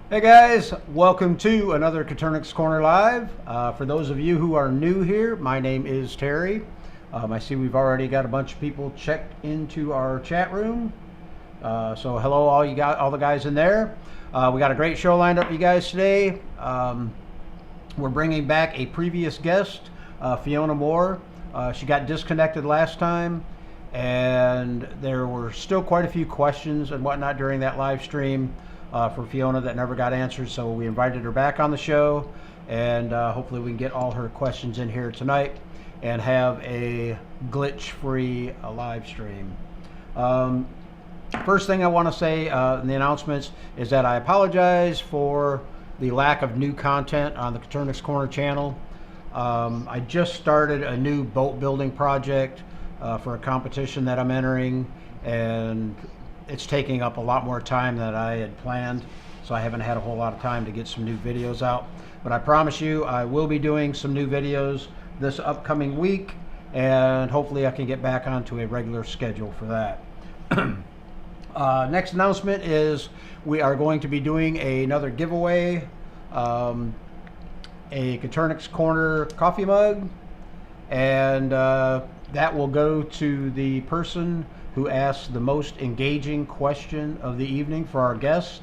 Hey guys, welcome to another Coturnix Corner Live. For those of you who are new here, my name is Terry. I see we've already got a bunch of people checked into our chat room. So hello all the guys in there. We got a great show lined up for you guys today. We're bringing back a previous guest, Fiona Moar. She got disconnected last time, and there were still quite a few questions and whatnot during that live stream for Fiona that never got answered. So we invited her back on the show, and hopefully we can get all her questions in here tonight and have a glitch-free live stream. First thing I want to say in the announcements is that I apologize for the lack of new content on the Coturnix Corner channel. I just started a new boat building project for a competition that I'm entering, and it's taking up a lot more time than I had planned, so I haven't had a whole lot of time to get some new videos out. But I promise you I will be doing some new videos this upcoming week, and hopefully I can get back onto a regular schedule for that. Next announcement is we are going to be doing another giveaway, a Coturnix Corner coffee mug, and that will go to the person who asked the most engaging question of the evening for our guest.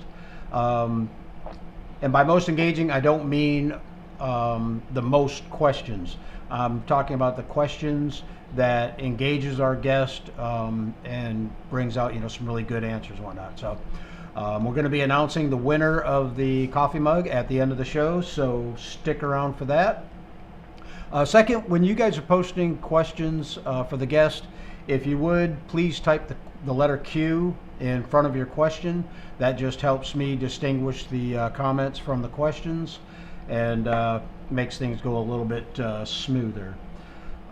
And by most engaging, I don't mean the most questions. I'm talking about the questions that engages our guest and brings out, some really good answers and whatnot. So we're going to be announcing the winner of the coffee mug at the end of the show, so stick around for that. Second, when you guys are posting questions for the guest, if you would, please type the letter Q in front of your question. That just helps me distinguish the comments from the questions and makes things go a little bit smoother.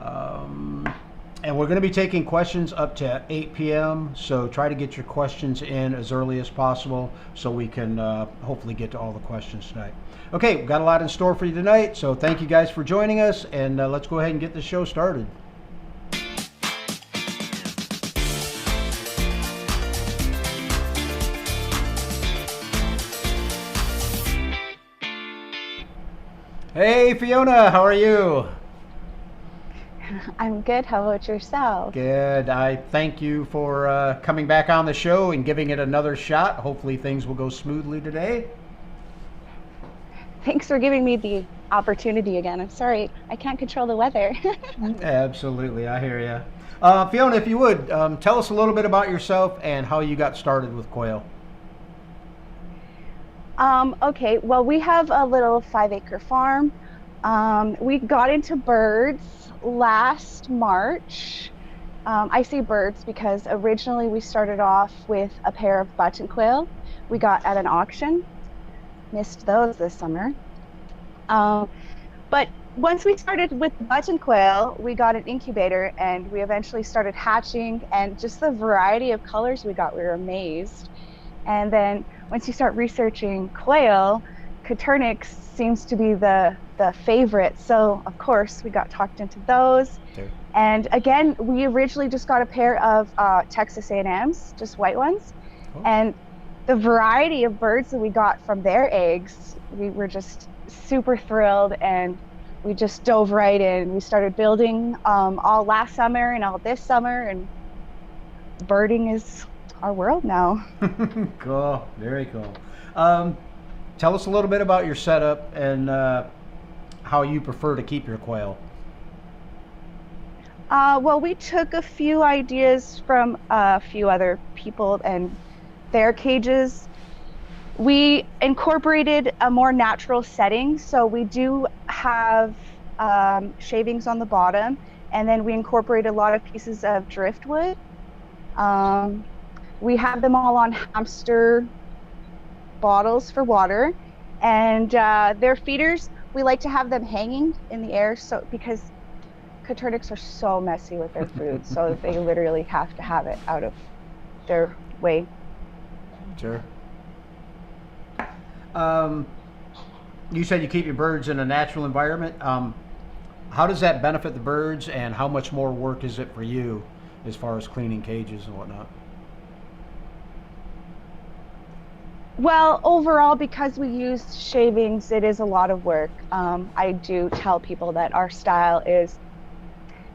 And we're going to be taking questions up to 8 p.m., so try to get your questions in as early as possible so we can hopefully get to all the questions tonight. Okay, we've got a lot in store for you tonight, so thank you guys for joining us, and let's go ahead and get the show started. Hey Fiona, how are you? I'm good. How about yourself? Good. I thank you for coming back on the show and giving it another shot. Hopefully things will go smoothly today. Thanks for giving me the opportunity again. I'm sorry, I can't control the weather. Absolutely, I hear you. Fiona, if you would, tell us a little bit about yourself and how you got started with quail. Okay, well, we have a little 5-acre farm. We got into birds last March. I say birds because originally we started off with a pair of button quail we got at an auction. Missed those this summer. But once we started with button quail, we got an incubator and we eventually started hatching, and just the variety of colors we got, we were amazed. And then once you start researching quail, Coturnix seems to be the favorite. So of course we got talked into those. Sure. And again, we originally just got a pair of Texas A&Ms, just white ones. Oh. And the variety of birds that we got from their eggs, we were just super thrilled, and we just dove right in. We started building all last summer and all this summer, and birding is our world now. Cool, very cool. Tell us a little bit about your setup and how you prefer to keep your quail. Well, we took a few ideas from a few other people and their cages. We incorporated a more natural setting, so we do have shavings on the bottom, and then we incorporate a lot of pieces of driftwood. We have them all on hamster bottles for water, and their feeders, we like to have them hanging in the air, so because Coturnix are so messy with their food, so they literally have to have it out of their way. Sure. You said you keep your birds in a natural environment. How does that benefit the birds, and how much more work is it for you as far as cleaning cages and whatnot? Well, overall, because we used shavings, it is a lot of work. I do tell people that our style is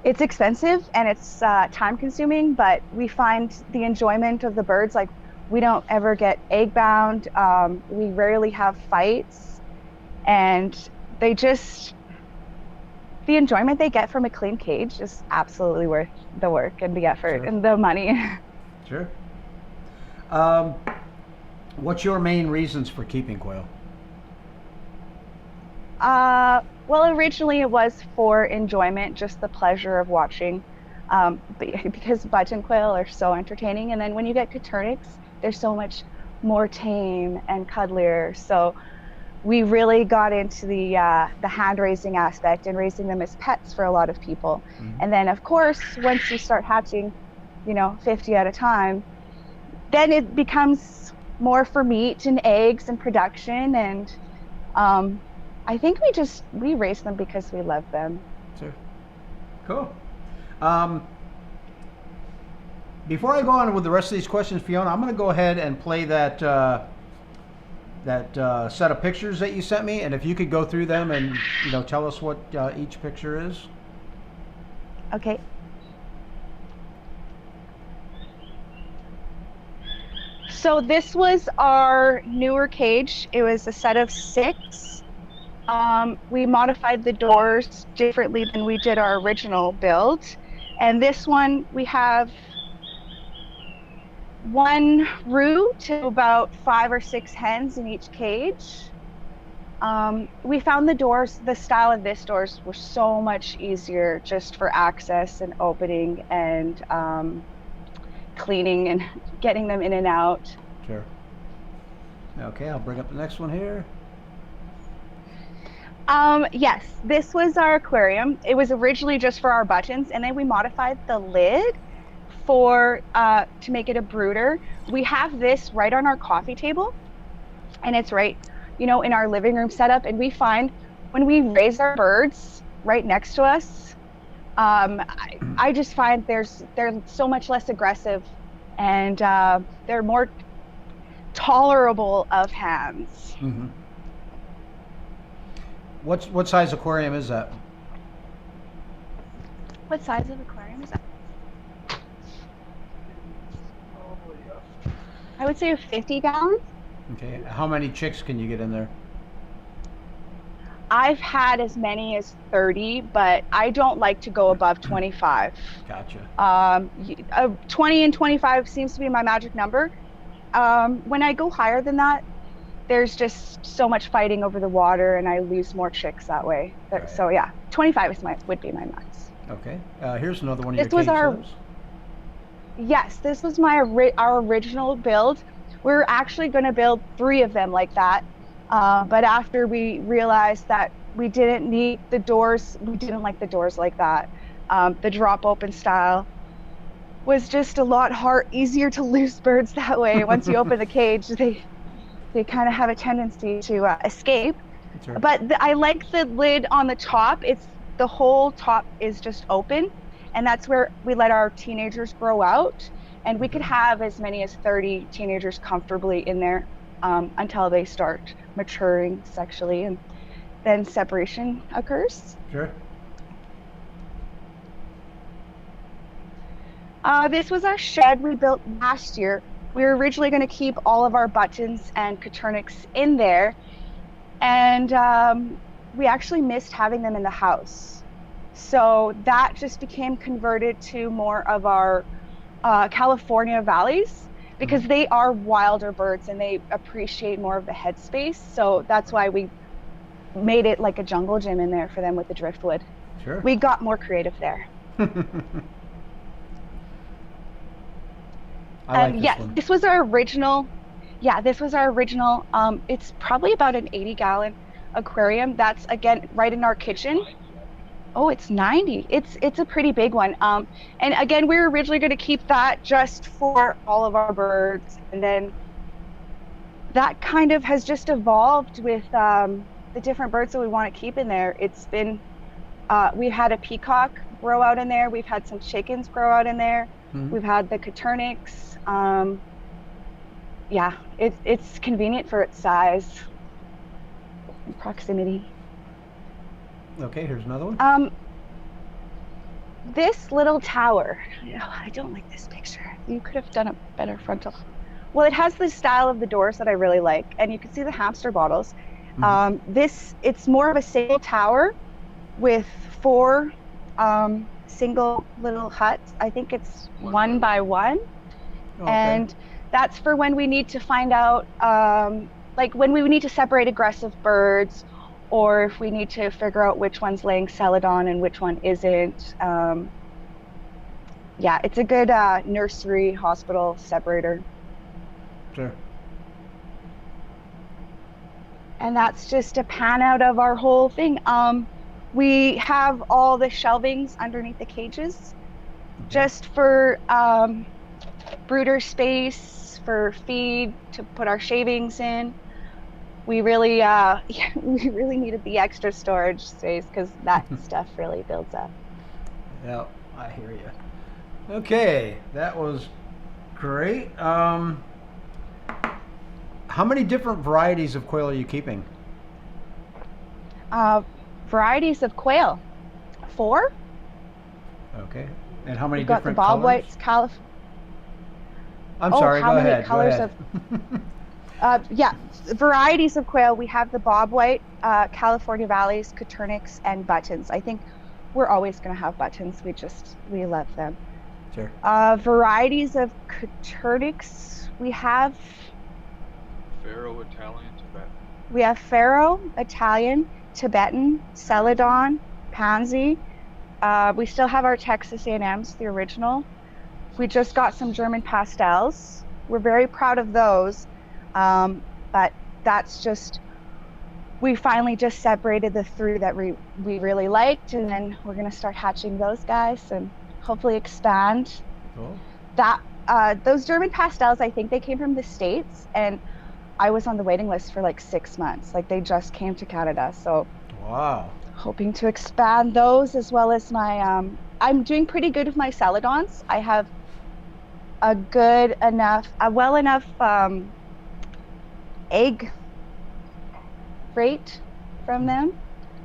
it's expensive and it's time consuming, but we find the enjoyment of the birds. Like we don't ever get egg bound. We rarely have fights, and they just the enjoyment they get from a clean cage is absolutely worth the work and the effort Sure. and the money. Sure. Um, what's your main reasons for keeping quail? Well, originally it was for enjoyment, just the pleasure of watching, because budgeon quail are so entertaining. And then when you get Coturnix, they're so much more tame and cuddlier. So we really got into the hand raising aspect and raising them as pets for a lot of people. Mhm. And then, of course, once you start hatching, 50 at a time, then it becomes more for meat and eggs and production. And um, I think we raise them because we love them. Sure. Cool. Um, before I go on with the rest of these questions, Fiona, I'm going to go ahead and play that set of pictures that you sent me, and if you could go through them and tell us what each picture is. Okay. So this was our newer cage. It was a set of 6. We modified the doors differently than we did our original build. And this one, we have one roux to about 5 or 6 hens in each cage. We found the style of this doors were so much easier just for access and opening and cleaning and getting them in and out. Sure. Okay, I'll bring up the next one here. Yes, this was our aquarium. It was originally just for our buttons, and then we modified the lid for to make it a brooder. We have this right on our coffee table, and it's right, in our living room setup. And we find when we raise our birds right next to us, I just find they're so much less aggressive, and they're more tolerable of hands. Mm-hmm. What size aquarium is that? What size of aquarium is that? I would say a 50-gallon. Okay, how many chicks can you get in there? I've had as many as 30, but I don't like to go above 25. Gotcha. 20 and 25 seems to be my magic number. When I go higher than that, there's just so much fighting over the water, and I lose more chicks that way. Right. So yeah, 25 would be my max. Okay. Here's another one of your This was cage our lives. Yes, this was our original build. We were actually going to build 3 of them like that, but after we realized that we didn't need the doors, we didn't like the doors like that. The drop open style was just a lot easier to lose birds that way. Once you open the cage, they kind of have a tendency to escape. Sure. But I like the lid on the top. The whole top is just open, and that's where we let our teenagers grow out. And we could have as many as 30 teenagers comfortably in there until they start maturing sexually, and then separation occurs. Sure. This was our shed we built last year. We were originally going to keep all of our buttons and Coturnix in there, and we actually missed having them in the house. So that just became converted to more of our California valleys, because they are wilder birds and they appreciate more of the headspace. So that's why we made it like a jungle gym in there for them with the driftwood. Sure. We got more creative there. I like yes, one. this was our original. Yeah, this was our original. It's probably about an 80-gallon aquarium. That's again right in our kitchen. Oh, it's 90. It's a pretty big one. And again, we were originally going to keep that just for all of our birds, and then that kind of has just evolved with the different birds that we want to keep in there. It's been we had a peacock grow out in there. We've had some chickens grow out in there. We've had the Coturnix. yeah, it's convenient for its size and proximity. Okay, here's another one. This little tower, I don't like this picture. You could have done a better frontal. Well, it has the style of the doors that I really like, and you can see the hamster bottles. It's more of a single tower with four single little huts. I think it's one by one. Okay. And that's for when we need to find out, like when we need to separate aggressive birds, or if we need to figure out which one's laying celadon and which one isn't. Yeah, it's a good nursery hospital separator. Sure. And that's just a pan out of our whole thing. We have all the shelvings underneath the cages, just for brooder space, for feed, to put our shavings in. We really we really needed the extra storage space because that stuff really builds up. Yeah, I hear you. Okay, that was great. How many different varieties of quail are you keeping? Varieties of quail, 4. Okay, and how many We've got different the bob colors? whites, I'm sorry, how go many ahead. colors go ahead. yeah, varieties of quail. We have the bob white, California valleys, Coturnix, and buttons. I think we're always going to have buttons. We love them. Sure. Varieties of Coturnix. We have Pharaoh, Italian, Tibetan. We have Pharaoh, Italian, Tibetan, celadon, pansy. We still have our Texas A&Ms, the original. We just got some German pastels. We're very proud of those. But that's just, we finally just separated the 3 that we really liked, and then we're going to start hatching those guys and hopefully expand. Cool. Those German pastels, I think they came from the States, and I was on the waiting list for like 6 months. Like, they just came to Canada. So Wow. hoping to expand those, as well as my, I'm doing pretty good with my celadons. I have a well enough egg rate from them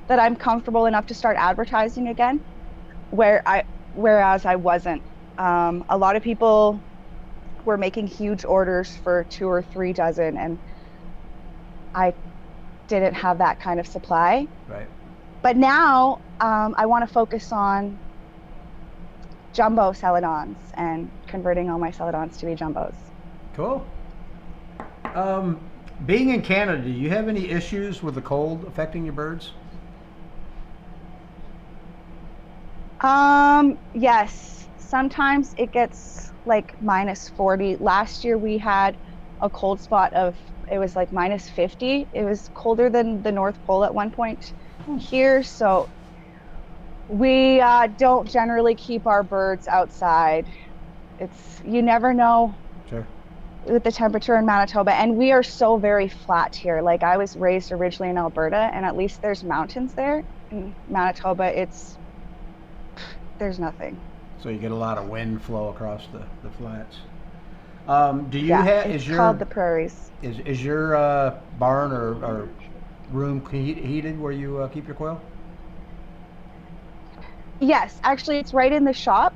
that I'm comfortable enough to start advertising again, whereas I wasn't. A lot of people were making huge orders for 2 or 3 dozen, and I didn't have that kind of supply. Right. But now I want to focus on jumbo celadons and converting all my celadons to be jumbos. Cool. Being in Canada, do you have any issues with the cold affecting your birds? Yes. Sometimes it gets like -40. Last year we had a cold spot it was like -50. It was colder than the North Pole at one point here. So we don't generally keep our birds outside. You never know. Sure. With the temperature in Manitoba, and we are so very flat here. Like, I was raised originally in Alberta, and at least there's mountains there. In Manitoba, there's nothing. So you get a lot of wind flow across the flats. Do you It's called the prairies. Is your barn or room heated where you keep your quail? Yes, actually, it's right in the shop,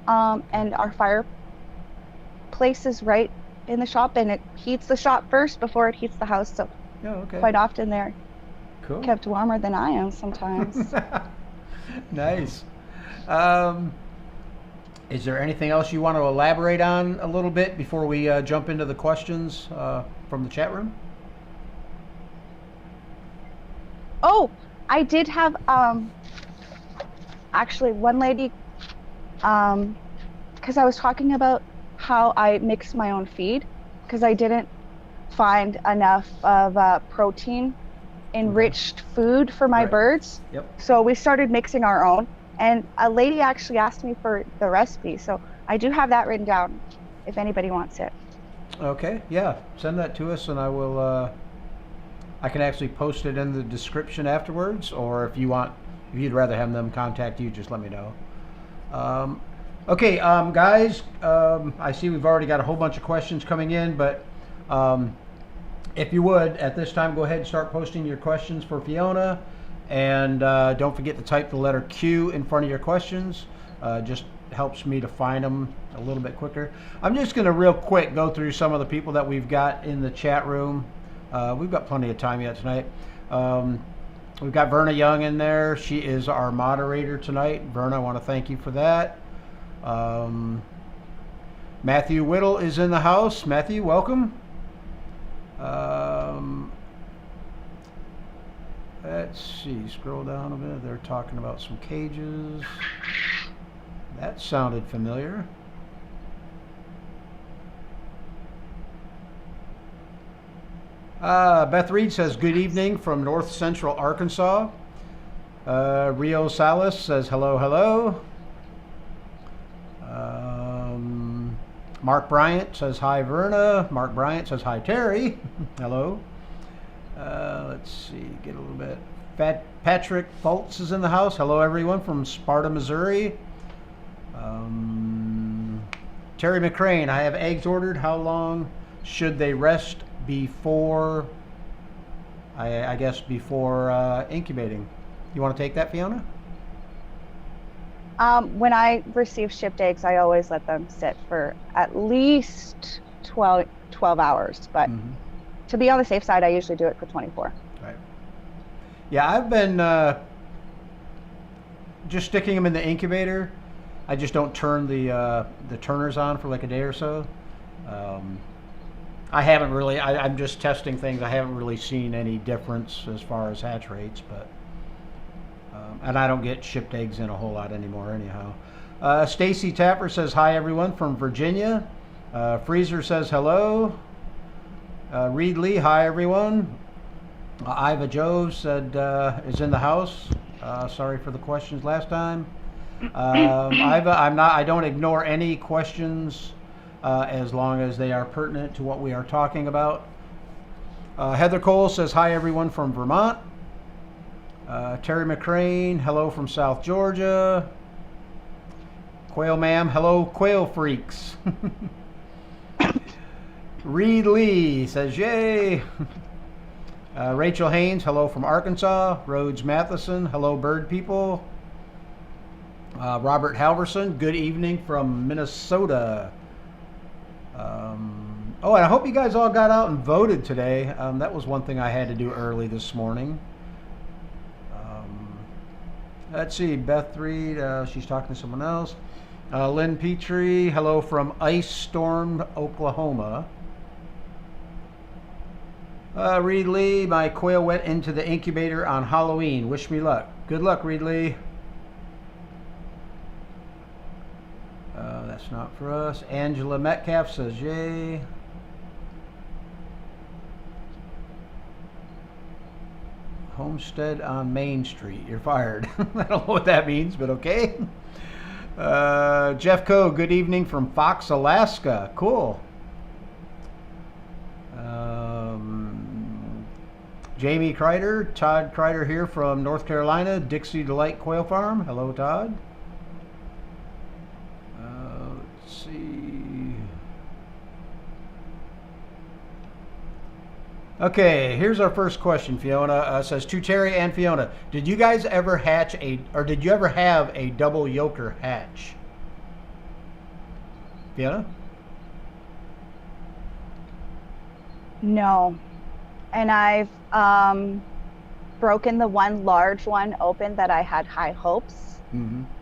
and our fireplace is right in the shop, and it heats the shop first before it heats the house. So quite often they're cool. Kept warmer than I am sometimes. Nice. Is there anything else you want to elaborate on a little bit before we jump into the questions from the chat room? Oh, I did have actually one lady, because I was talking about how I mix my own feed, because I didn't find enough of protein enriched food for my birds. Yep. So we started mixing our own, and a lady actually asked me for the recipe, so I do have that written down if anybody wants it. Okay, yeah, send that to us, and I will I can actually post it in the description afterwards, or if you'd rather have them contact you, just let me know. Okay, guys, I see we've already got a whole bunch of questions coming in, but If you would, at this time, go ahead and start posting your questions for Fiona. And don't forget to type the letter Q in front of your questions. Just helps me to find them a little bit quicker. I'm just going to real quick go through some of the people that we've got in the chat room. We've got plenty of time yet tonight. We've got Verna Young in there. She is our moderator tonight. Verna, I want to thank you for that. Matthew Whittle is in the house. Matthew, welcome. Let's see, scroll down a bit. They're talking about some cages. That sounded familiar. Beth Reed says, good evening from North Central Arkansas. Rio Salas says, hello, hello. Mark Bryant says, hi, Verna. Mark Bryant says, hi, Terry. Hello. Let's see, get a little bit. Patrick Fultz is in the house. Hello, everyone from Sparta, Missouri. Terry McCrane, I have eggs ordered. How long should they rest before, I guess, before incubating? You want to take that, Fiona? When I receive shipped eggs, I always let them sit for at least 12 hours. But to be on the safe side, I usually do it for 24. Right. Yeah, I've been just sticking them in the incubator. I just don't turn the turners on for like a day or so. I haven't really, I'm just testing things. I haven't really seen any difference as far as hatch rates, but and I don't get shipped eggs in a whole lot anymore anyhow. Stacy Tapper says, hi everyone from Virginia. Freezer says hello. Reed Lee, hi everyone. Iva Jove said is in the house. Sorry for the questions last time. Iva, I don't ignore any questions as long as they are pertinent to what we are talking about. Heather Cole says, hi everyone from Vermont. Terry McCrane, hello from South Georgia. Quail Ma'am, hello quail freaks. Reed Lee says, yay. Rachel Haynes, hello from Arkansas. Rhodes Matheson, hello bird people. Robert Halverson, good evening from Minnesota. Oh, and I hope you guys all got out and voted today. That was one thing I had to do early this morning. Let's see, Beth Reed, she's talking to someone else. Lynn Petrie, hello from Ice Storm, Oklahoma. Reed Lee, my quail went into the incubator on Halloween. Wish me luck. Good luck, Reed Lee. That's not for us. Angela Metcalf says, yay. Homestead on Main Street. You're fired. I don't know what that means, but okay. Jeff Coe, good evening from Fox, Alaska. Cool. Jamie Kreider, Todd Kreider here from North Carolina, Dixie Delight Quail Farm. Hello, Todd. Let's see. Okay, here's our first question, Fiona. Says to Terry and Fiona, did you guys ever have a double yoker hatch? Fiona? No. And I've broken the one large one open that I had high hopes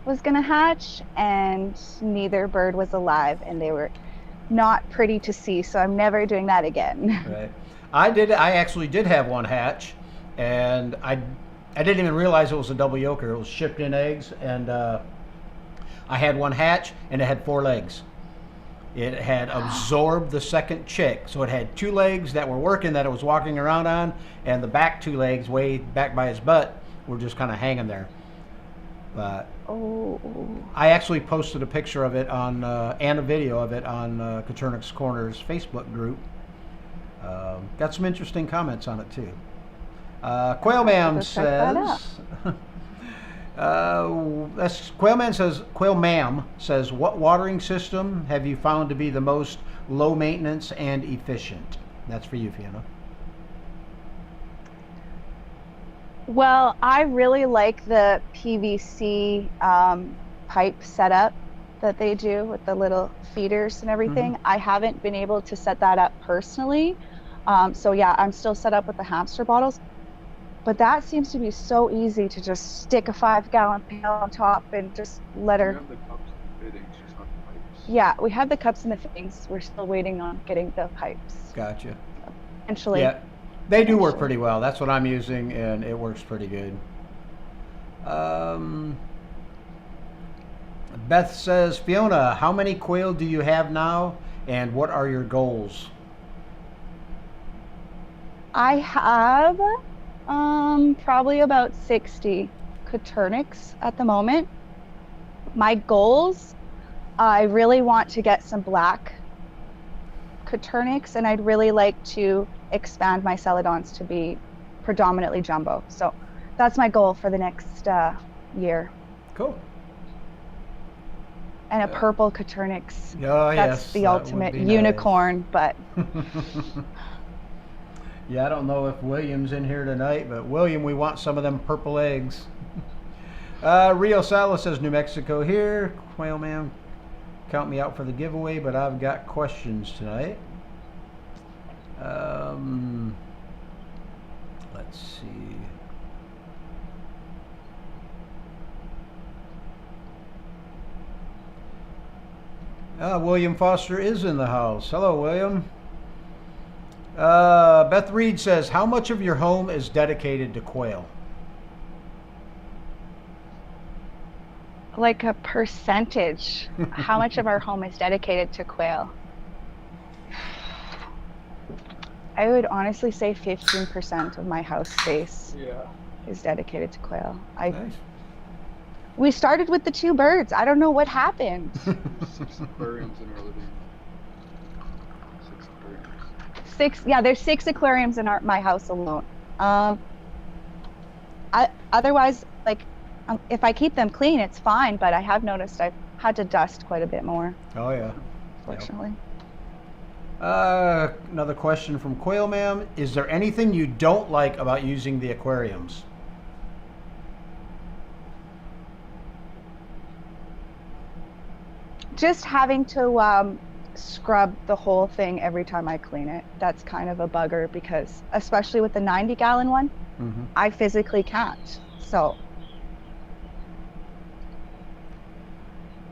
was going to hatch, and neither bird was alive, and they were not pretty to see, so I'm never doing that again. Right. I actually did have one hatch, and I didn't even realize it was a double yoker. It was shipped in eggs, and I had one hatch, and it had 4 legs. It had absorbed the second chick, so it had 2 legs that were working, that it was walking around on, and the back 2 legs, way back by his butt, were just kind of hanging there. But I actually posted a picture of it on and a video of it on Coturnix Corner's Facebook group. Got some interesting comments on it too. Quail Ma'am says, Quail Ma'am says, what watering system have you found to be the most low maintenance and efficient? That's for you, Fiona. Well, I really like the PVC pipe setup that they do with the little feeders and everything. I haven't been able to set that up personally. So yeah, I'm still set up with the hamster bottles, but that seems to be so easy to just stick a 5-gallon pail on top and just let You her. have the cups and fittings, just not the pipes. Yeah, we have the cups and the things. We're still waiting on getting the pipes. Gotcha. Eventually. Yeah, they do work Eventually. pretty well. That's what I'm using, and it works pretty good. Beth says, Fiona, how many quail do you have now, and what are your goals? I have probably about 60 Coturnix at the moment. My goals, I really want to get some black Coturnix, and I'd really like to expand my celadons to be predominantly jumbo. So that's my goal for the next year. Cool. And a purple Coturnix. Oh, That's yes. the that would ultimate be nice. unicorn, but Yeah, I don't know if William's in here tonight, but William, we want some of them purple eggs. Rio Salas says, New Mexico here. Quail man, count me out for the giveaway, but I've got questions tonight. Let's see. William Foster is in the house. Hello, William. Beth Reed says, how much of your home is dedicated to quail? like a percentage, how much of our home is dedicated to quail? I would honestly say 15% of my house space is dedicated to quail. Nice. We started with the 2 birds. I don't know what happened. 6 aquariums in our living room. 6 aquariums. 6, yeah, there's 6 aquariums in my house alone. Otherwise, like, if I keep them clean, it's fine, but I have noticed I've had to dust quite a bit more, Oh, yeah. fortunately. Another question from Quail Ma'am. Is there anything you don't like about using the aquariums? Just having to scrub the whole thing every time I clean it. That's kind of a bugger because, especially with the 90-gallon one, I physically can't. So.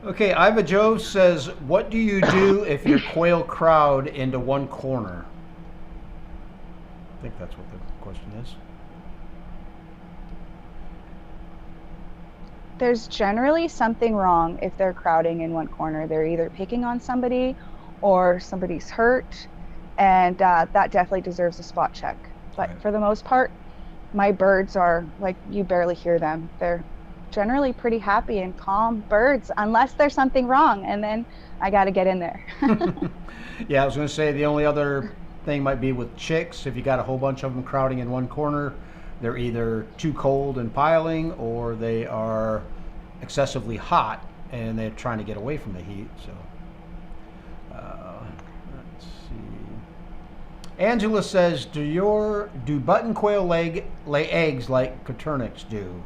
Okay, Iva Joe says, what do you do if your quail crowd into one corner? I think that's what the question is. There's generally something wrong if they're crowding in one corner. They're either picking on somebody or somebody's hurt, and that definitely deserves a spot check. But Right. for the most part, my birds are, like, you barely hear them. They're generally pretty happy and calm birds, unless there's something wrong, and then I got to get in there. Yeah, I was going to say the only other thing might be with chicks. If you got a whole bunch of them crowding in one corner, they're either too cold and piling, or they are excessively hot and they're trying to get away from the heat. So, let's see. Angela says, do button quail lay eggs like Coturnix do?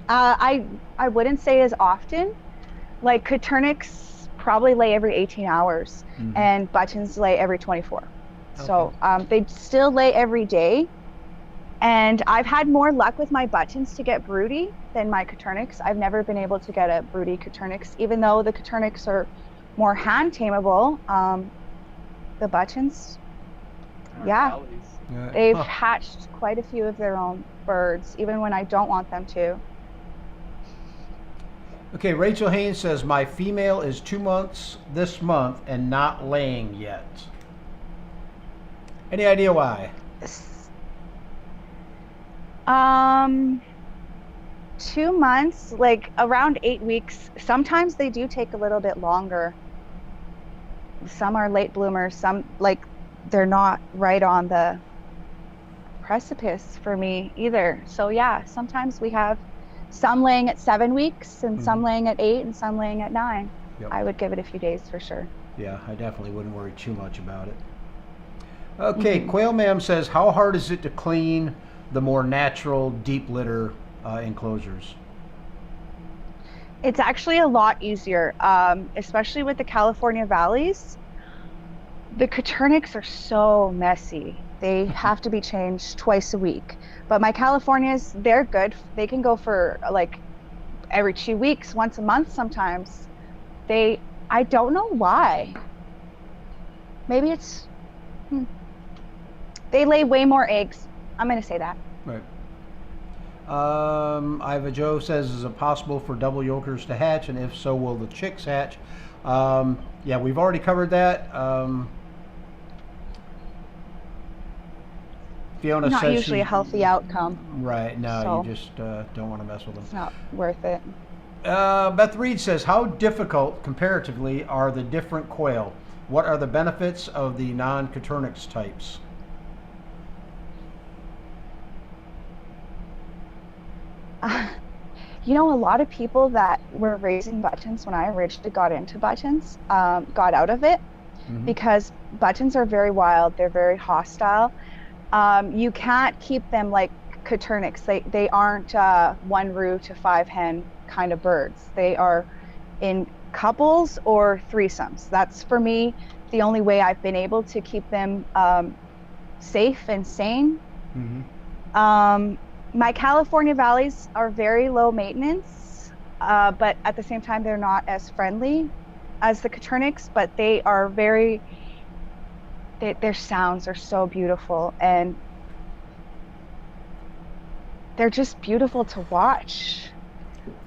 I wouldn't say as often. Like, Coturnix probably lay every 18 hours, and buttons lay every 24. Okay. So they still lay every day. And I've had more luck with my buttons to get broody than my Coturnix. I've never been able to get a broody Coturnix, even though the Coturnix are more hand tameable. The buttons, they've hatched quite a few of their own birds, even when I don't want them to. Okay, Rachel Haynes says, my female is 2 months this month and not laying yet. Any idea why? 2 months, like around 8 weeks. Sometimes they do take a little bit longer. Some are late bloomers, some, like, they're not right on the precipice for me either. So yeah, sometimes we have some laying at 7 weeks and some laying at 8 and some laying at 9. Yep. I would give it a few days for sure. Yeah, I definitely wouldn't worry too much about it. Okay, Quail Ma'am says, how hard is it to clean the more natural deep litter enclosures? It's actually a lot easier, especially with the California valleys. The Coturnix are so messy. They have to be changed twice a week. But my Californias, they're good. They can go for like every 2 weeks, once a month sometimes. I don't know why. Maybe it's, they lay way more eggs. I'm going to say that. Right. Iva Joe says, is it possible for double yolkers to hatch? And if so, will the chicks hatch? Yeah, we've already covered that. Fiona Not says usually a healthy outcome. Right, no, So, you just don't want to mess with them. it's not worth it. Beth Reed says, how difficult comparatively are the different quail? What are the benefits of the non-Coturnix types? You know, a lot of people that were raising buttons when I originally got into buttons got out of it because buttons are very wild. They're very hostile. You can't keep them like Coturnix. They aren't 1 roux to 5 hen kind of birds. They are in couples or threesomes. That's, for me, the only way I've been able to keep them safe and sane. My California valleys are very low maintenance, but at the same time, they're not as friendly as the Coturnix, but they are very, their sounds are so beautiful, and they're just beautiful to watch.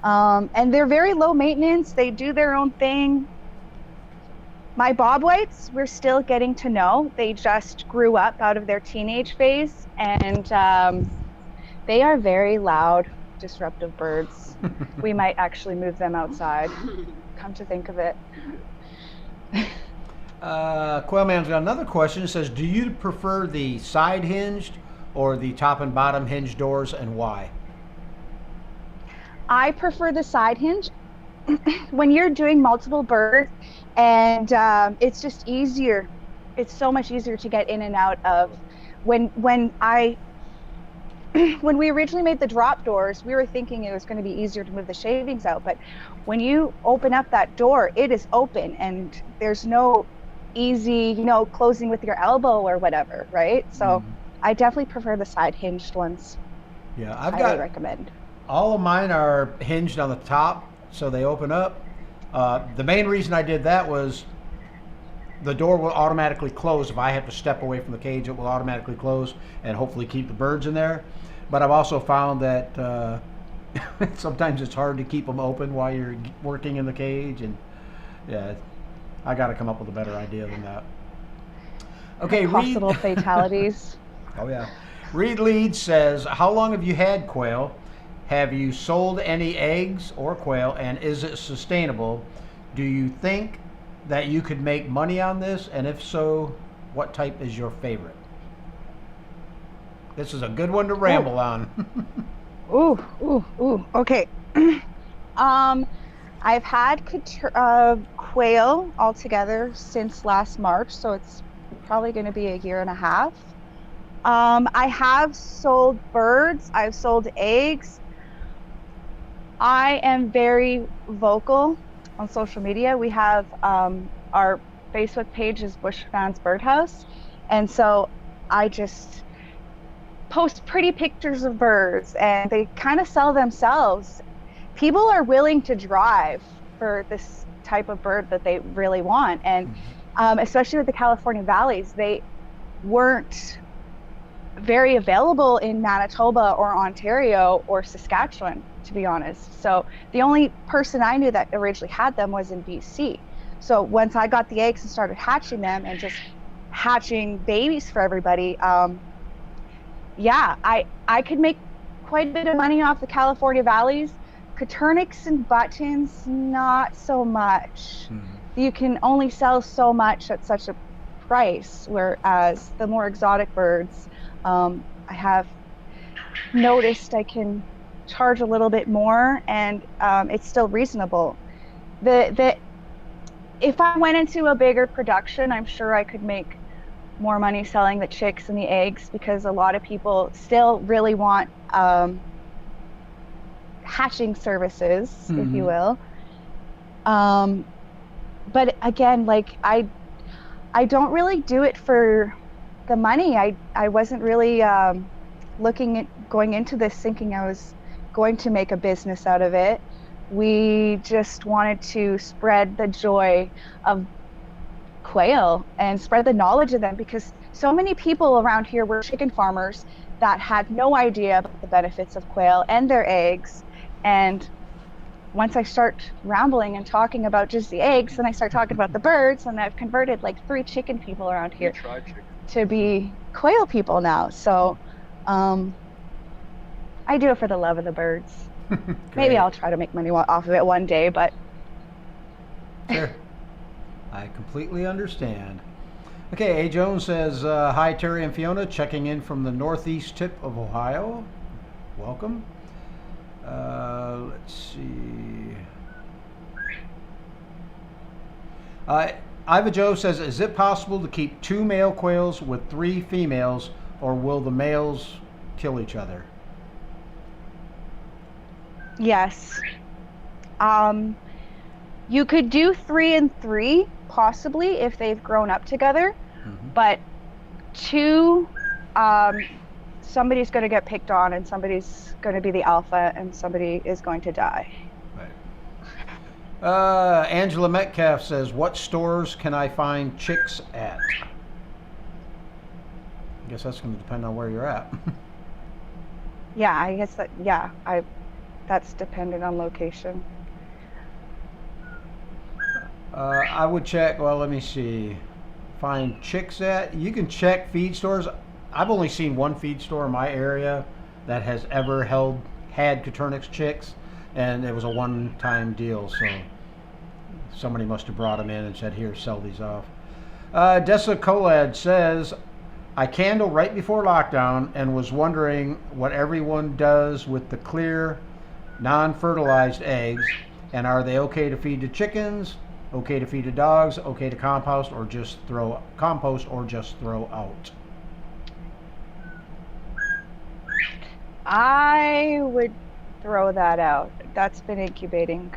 And they're very low maintenance. They do their own thing. My bobwhites, we're still getting to know. They just grew up out of their teenage phase, and they are very loud, disruptive birds. We might actually move them outside, come to think of it. Quailman's got another question. It says, do you prefer the side hinged or the top and bottom hinge doors, and why? I prefer the side hinge. When you're doing multiple birds, and it's just easier. It's so much easier to get in and out of. When we originally made the drop doors, we were thinking it was going to be easier to move the shavings out, but when you open up that door, it is open, and there's no easy, closing with your elbow or whatever, right? So I definitely prefer the side hinged ones. Yeah, I highly recommend. All of mine are hinged on the top, so they open up. The main reason I did that was the door will automatically close. If I have to step away from the cage, it will automatically close and hopefully keep the birds in there. But I've also found that sometimes it's hard to keep them open while you're working in the cage, and yeah, I got to come up with a better idea than that. Okay, Possible fatalities. Oh yeah. Reed Leeds says, how long have you had quail? Have you sold any eggs or quail, and is it sustainable? Do you think that you could make money on this, and if so, what type is your favorite? This is a good one to ramble on. Ooh. Okay. I've had quail altogether since last March, so it's probably going to be a year and a half. I have sold birds. I've sold eggs. I am very vocal on social media. We have our Facebook page is Bush Fans Birdhouse, and so I just post pretty pictures of birds, and they kind of sell themselves. People are willing to drive for this type of bird that they really want, and especially with the California valleys, they weren't very available in Manitoba or Ontario or Saskatchewan, to be honest. So the only person I knew that originally had them was in BC. So once I got the eggs and started hatching them and just hatching babies for everybody, yeah, I could make quite a bit of money off the California valleys. Coturnix and buttons, not so much. You can only sell so much at such a price, whereas the more exotic birds, I have noticed I can charge a little bit more, and it's still reasonable. If I went into a bigger production, I'm sure I could make more money selling the chicks and the eggs, because a lot of people still really want hatching services, if you will. But again, like I don't really do it for the money. I wasn't really looking at going into this thinking I was going to make a business out of it. We just wanted to spread the joy of quail and spread the knowledge of them, because so many people around here were chicken farmers that had no idea about the benefits of quail and their eggs. And once I start rambling and talking about just the eggs, and I start talking about the birds, and I've converted like 3 chicken people around here to be quail people now. So I do it for the love of the birds. Maybe I'll try to make money off of it one day, but sure. I completely understand. Okay, A. Jones says, hi Terry and Fiona, checking in from the northeast tip of Ohio. Welcome. Let's see. Iva Joe says, is it possible to keep 2 male quails with 3 females, or will the males kill each other? yes. You could do 3 and 3 possibly if they've grown up together, but 2, somebody's going to get picked on, and somebody's going to be the alpha, and somebody is going to die. Right. Angela Metcalf says, what stores can I find chicks at? I guess that's going to depend on where you're at. Yeah, I guess that, yeah, that's dependent on location. I would check, well, let me see. Find chicks at, you can check feed stores. I've only seen 1 feed store in my area that has ever had Coturnix chicks, and it was a one-time deal, so somebody must have brought them in and said, here, sell these off. Dessa Colad says, I candle right before lockdown and was wondering what everyone does with the clear, non-fertilized eggs, and are they okay to feed to chickens, okay to feed to dogs, okay to compost, or just throw out? I would throw that out. That's been incubating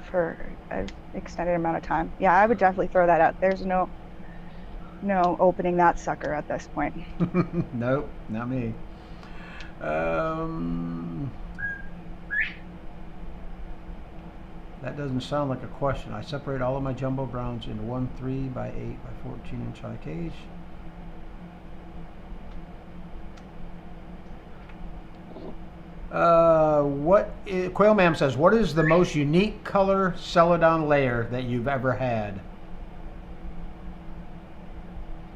for an extended amount of time. Yeah, I would definitely throw that out. There's no opening that sucker at this point. Nope, not me. That doesn't sound like a question. I separate all of my jumbo browns into 1 3 by 8 by 14 inch high cage. Quail Ma'am says, what is the most unique color celadon layer that you've ever had?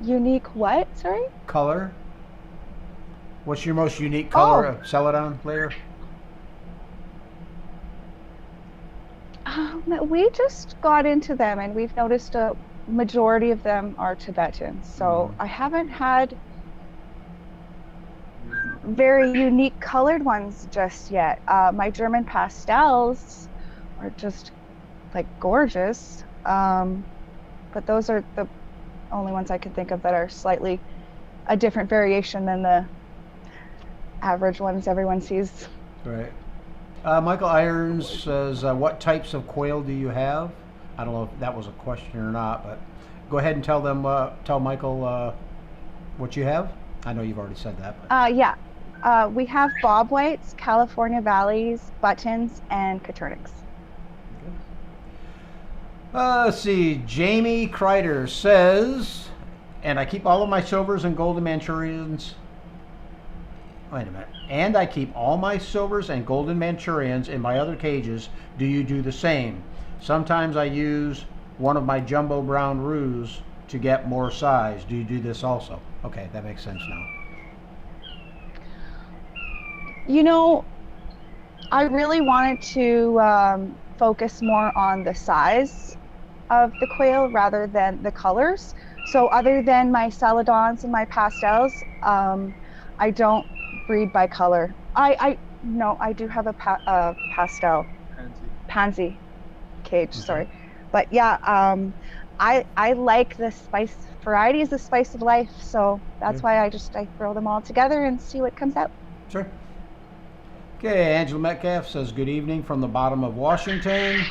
Unique what? Sorry? Color. What's your most unique color of celadon layer? We just got into them, and we've noticed a majority of them are Tibetan. So I haven't had very unique colored ones just yet. My German pastels are just like gorgeous, but those are the only ones I can think of that are slightly a different variation than the average ones everyone sees. Right. Michael Irons says, what types of quail do you have? I don't know if that was a question or not, but go ahead and tell Michael what you have. I know you've already said that. But. Yeah. We have bob whites, California valleys, buttons, and Coturnix. Let's see. Jamie Kreider says, and I keep all of my silvers and golden Manchurians. Wait a minute. And I keep all my silvers and golden Manchurians in my other cages. Do you do the same? Sometimes I use one of my jumbo brown roos to get more size. Do you do this also? Okay, that makes sense now. You know, I really wanted to focus more on the size of the quail rather than the colors. So other than my celadons and my pastels, I don't breed by color. No, I do have a pastel pansy cage, sorry. But yeah, I like the spice. Variety is the spice of life, so that's why I throw them all together and see what comes out. Sure. Okay, Angela Metcalf says good evening from the bottom of Washington.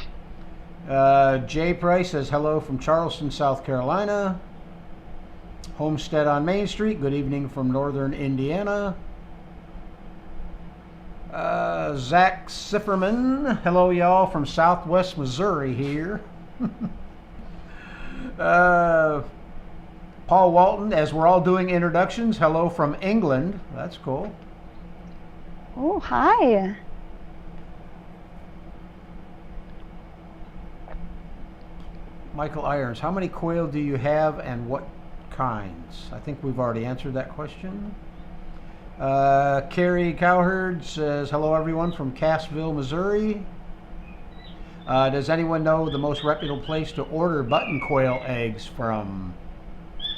Jay Price says hello from Charleston, South Carolina. Homestead on Main Street, good evening from northern Indiana. Zach Sifferman, hello y'all from Southwest Missouri here. Paul Walton, as we're all doing introductions, hello from England. That's cool. Oh, hi. Michael Irons, how many quail do you have and what kinds? I think we've already answered that question. Carrie Cowherd says, hello everyone from Cassville, Missouri. Does anyone know the most reputable place to order button quail eggs from?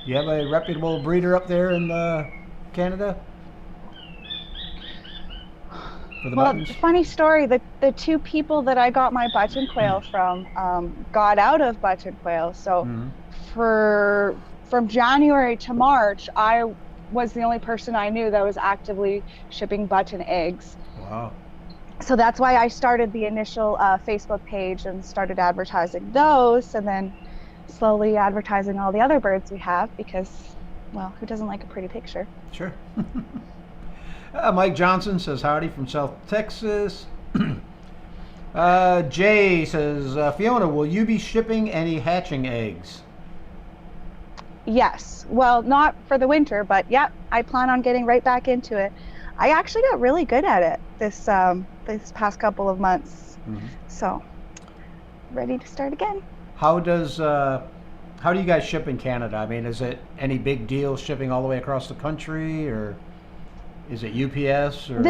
Do you have a reputable breeder up there in Canada? For the buttons? Funny story, the two people that I got my button quail from got out of button quail. So from January to March, I was the only person I knew that was actively shipping button eggs. Wow. So that's why I started the initial Facebook page and started advertising those, and then slowly advertising all the other birds we have because, well, who doesn't like a pretty picture? Sure. Mike Johnson says howdy from South Texas. Jay says, Fiona, will you be shipping any hatching eggs? Yes. Well, not for the winter, but yeah, I plan on getting right back into it. I actually got really good at it this past couple of months. So ready to start again. How do you guys ship in Canada? I mean, is it any big deal shipping all the way across the country, or is it UPS? Or?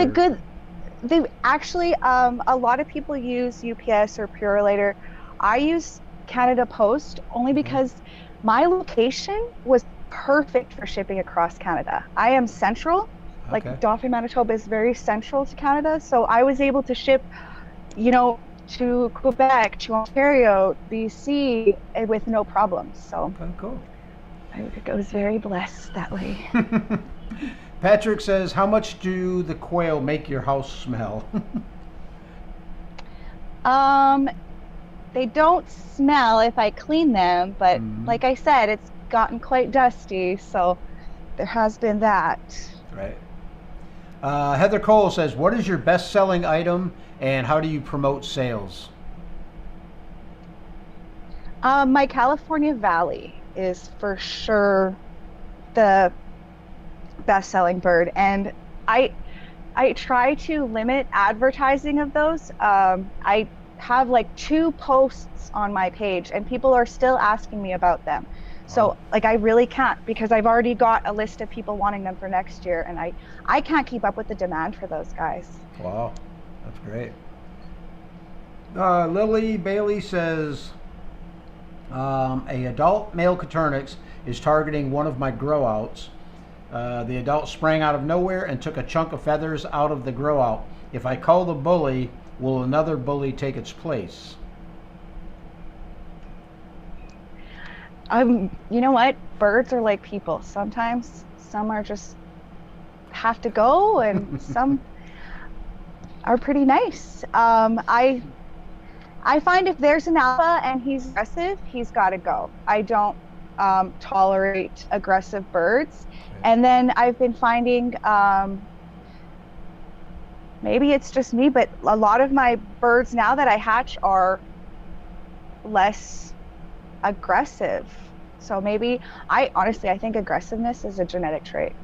They actually, a lot of people use UPS or Purolator. I use Canada Post only because my location was perfect for shipping across Canada. I am central, like Dauphin, Manitoba is very central to Canada. So I was able to ship, to Quebec, to Ontario, BC with no problems. So cool. I was very blessed that way. Patrick says, how much do the quail make your house smell? They don't smell if I clean them, but like I said, it's gotten quite dusty, so there has been that. Right. Heather Cole says, what is your best-selling item and how do you promote sales? My California Valley is for sure the best-selling bird, and I try to limit advertising of those. I have like 2 posts on my page and people are still asking me about them. So like I really can't, because I've already got a list of people wanting them for next year, and I can't keep up with the demand for those guys. Wow, that's great. Lily Bailey says, a adult male Coturnix is targeting one of my grow outs. The adult sprang out of nowhere and took a chunk of feathers out of the grow out. If I call the bully, will another bully take its place? You know what? Birds are like people. Sometimes some are just have to go, and some are pretty nice. I find if there's an alpha and he's aggressive, he's got to go. I don't tolerate aggressive birds. And then I've been finding, maybe it's just me, but a lot of my birds now that I hatch are less aggressive. So maybe, I think aggressiveness is a genetic trait.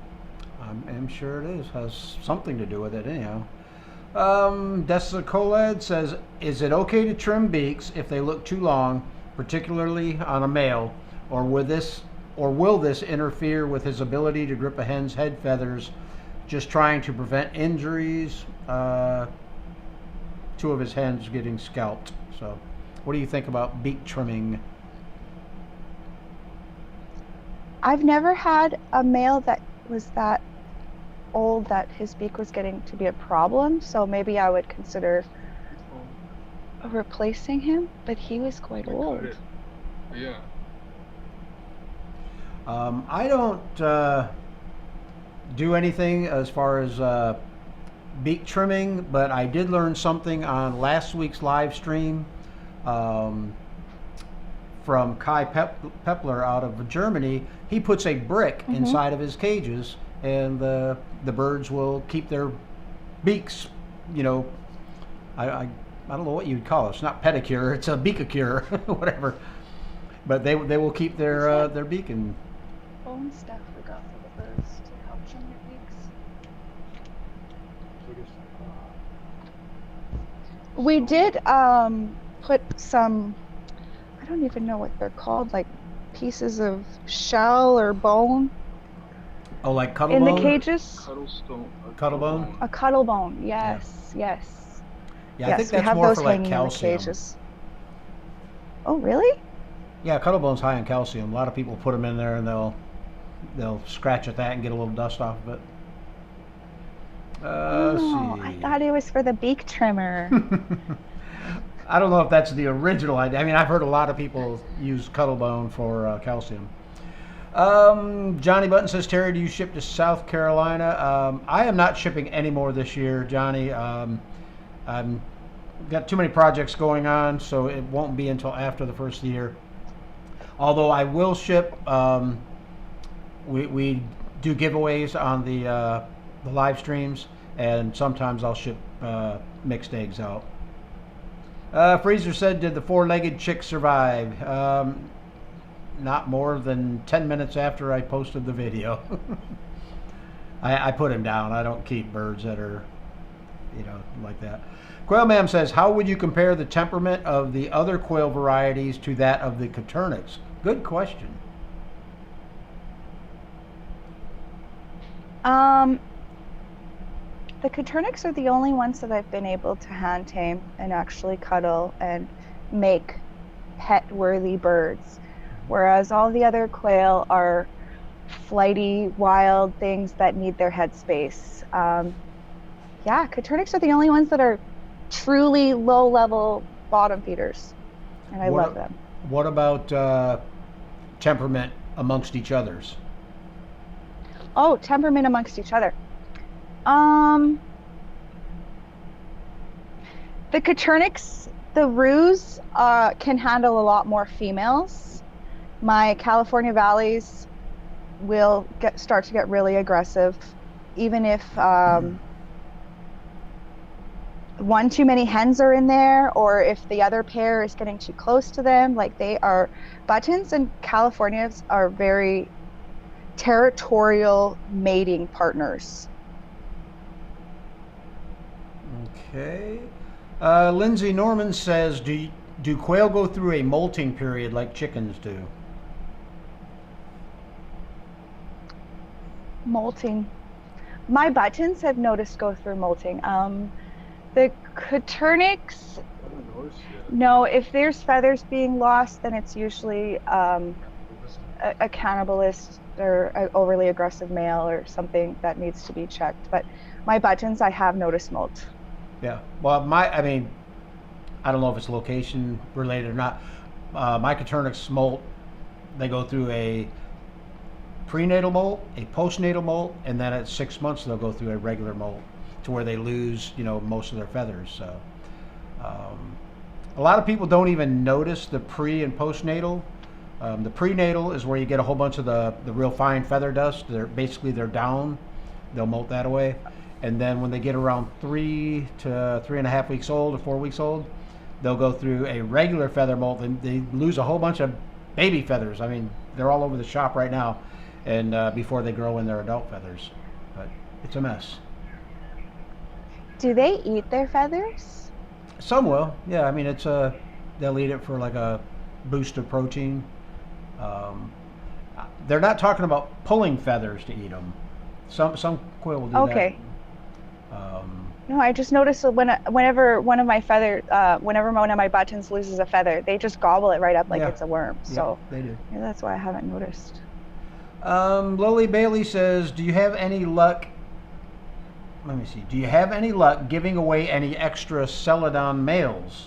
I'm sure it is. Has something to do with it anyhow. Dessa Colad says, is it okay to trim beaks if they look too long, particularly on a male, or will this interfere with his ability to grip a hen's head feathers, just trying to prevent injuries, 2 of his hens getting scalped? So what do you think about beak trimming? I've never had a male that was that old that his beak was getting to be a problem, so maybe I would consider replacing him, but he was quite old. Yeah. I don't do anything as far as beak trimming, but I did learn something on last week's live stream from Kai Pepler out of Germany. He puts a brick inside of his cages, and the birds will keep their beaks, you know, I don't know what you'd call it. It's not pedicure, it's a beakicure, whatever. But they will keep their beak and Bone stuff we got for the birds to help trim their beaks. We did put some, I don't even know what they're called, like pieces of shell or bone. Oh, like cuddle in bone? The cages. Cuddle bone? A cuddle bone, yes, yes. Yeah, I yes, think we that's have more those for like hanging in the calcium. cages. Oh, really? Yeah, cuddle bone's high in calcium. A lot of people put them in there and they'll scratch at that and get a little dust off of it. Let's Oh, see. I thought it was for the beak trimmer. I don't know if that's the original idea. I mean, I've heard a lot of people use cuddle bone for calcium. Johnny Button says, Terry, do you ship to South Carolina? I am not shipping any more this year, Johnny. I've got too many projects going on, so it won't be until after the first of the year. Although I will ship, we do giveaways on the live streams, and sometimes I'll ship mixed eggs out. Freezer said, did the four-legged chick survive? Not more than 10 minutes after I posted the video. I put him down. I don't keep birds that are, you know, like that. Quail Ma'am says, how would you compare the temperament of the other quail varieties to that of the Coturnix? Good question. The Coturnix are the only ones that I've been able to hand tame and actually cuddle and make pet-worthy birds. Whereas all the other quail are flighty, wild things that need their headspace. Yeah, Coturnix are the only ones that are truly low-level bottom feeders, and I love them. What about temperament amongst each others? Oh, temperament amongst each other. The Coturnix, the roos, can handle a lot more females. My California valleys will start to get really aggressive, even if one too many hens are in there, or if the other pair is getting too close to them. Like, they are, buttons and Californias are very territorial mating partners. Okay. Lindsay Norman says, do quail go through a molting period like chickens do? Molting. My buttons have noticed go through molting. The Coturnix, no, if there's feathers being lost, then it's usually a cannibalist or an overly aggressive male or something that needs to be checked. But my buttons, I have noticed molt. Yeah. Well, I mean, I don't know if it's location related or not. My Coturnix molt, they go through a prenatal molt, a postnatal molt, and then at 6 months they'll go through a regular molt to where they lose, you know, most of their feathers. So a lot of people don't even notice the pre and postnatal. The prenatal is where you get a whole bunch of the real fine feather dust. They're down. They'll molt that away. And then when they get around 3 to 3.5 weeks old or 4 weeks old, they'll go through a regular feather molt, and they lose a whole bunch of baby feathers. I mean, they're all over the shop right now, and before they grow in their adult feathers. But it's a mess. Do they eat their feathers? Some will. Yeah, I mean, they'll eat it for like a boost of protein. They're not talking about pulling feathers to eat them. Some quail will do that. Okay. No, I just noticed that whenever one of my buttons loses a feather, they just gobble it right up like it's a worm. So yeah, they do. Yeah, that's why I haven't noticed. Lily Bailey says, do you have any luck? Let me see. Do you have any luck giving away any extra celadon males?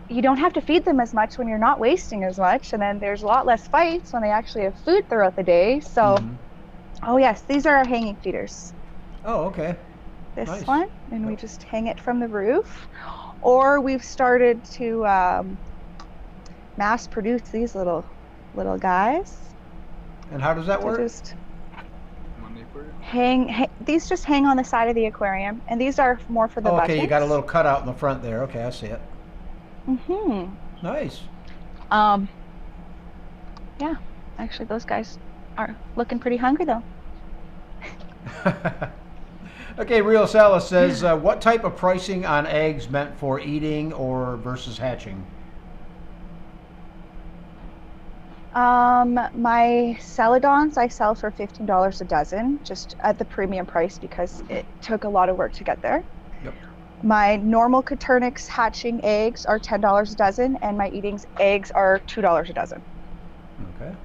you don't have to feed them as much when you're not wasting as much, and then there's a lot less fights when they actually have food throughout the day. So, oh yes, these are our hanging feeders. Oh, okay. This Nice. one, and we just hang it from the roof. Or we've started to mass produce these little guys. And how does that To work? just Money for you? these just hang on the side of the aquarium, and these are more for the Oh, buttons. okay, you got a little cutout in the front there. Okay, I see it. Mm-hmm. Nice. Yeah, actually those guys are looking pretty hungry though. Okay, Real Salas says, what type of pricing on eggs meant for eating or versus hatching? My celadons I sell for $15 a dozen, just at the premium price because it took a lot of work to get there. Yep. My normal Coturnix hatching eggs are $10 a dozen, and my eatings eggs are $2 a dozen. Okay.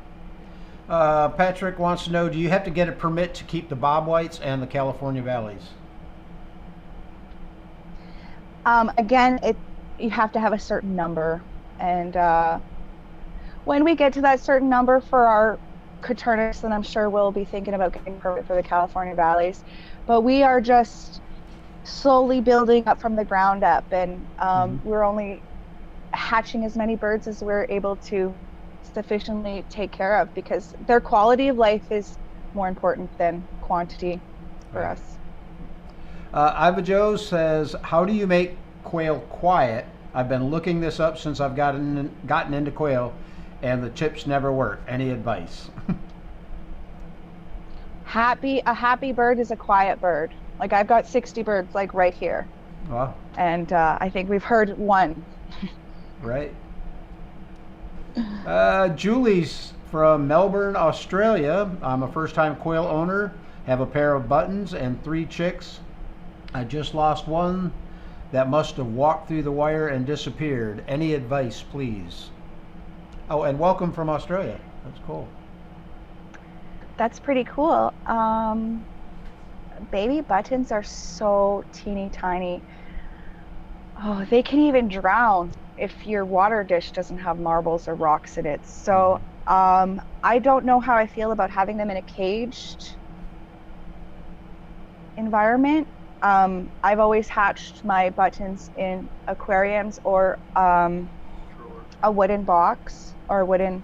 Patrick wants to know, do you have to get a permit to keep the bob whites and the California valleys? Again, you have to have a certain number, and when we get to that certain number for our Coturnix, then I'm sure we'll be thinking about getting a permit for the California valleys. But we are just slowly building up from the ground up, and we're only hatching as many birds as we're able to sufficiently take care of, because their quality of life is more important than quantity for Right. us. Iva Joe says, how do you make quail quiet? I've been looking this up since I've gotten into quail, and the chips never work. Any advice? A happy bird is a quiet bird. Like, I've got 60 birds like right here, Wow. and I think we've heard one. Right. Julie's from Melbourne, Australia. I'm a first-time quail owner. Have a pair of buttons and 3 chicks. I just lost one that must have walked through the wire and disappeared. Any advice, please? Oh, and welcome from Australia. That's cool. That's pretty cool. Baby buttons are so teeny tiny. Oh, they can even drown if your water dish doesn't have marbles or rocks in it. So I don't know how I feel about having them in a caged environment. I've always hatched my buttons in aquariums or a wooden box, or a wooden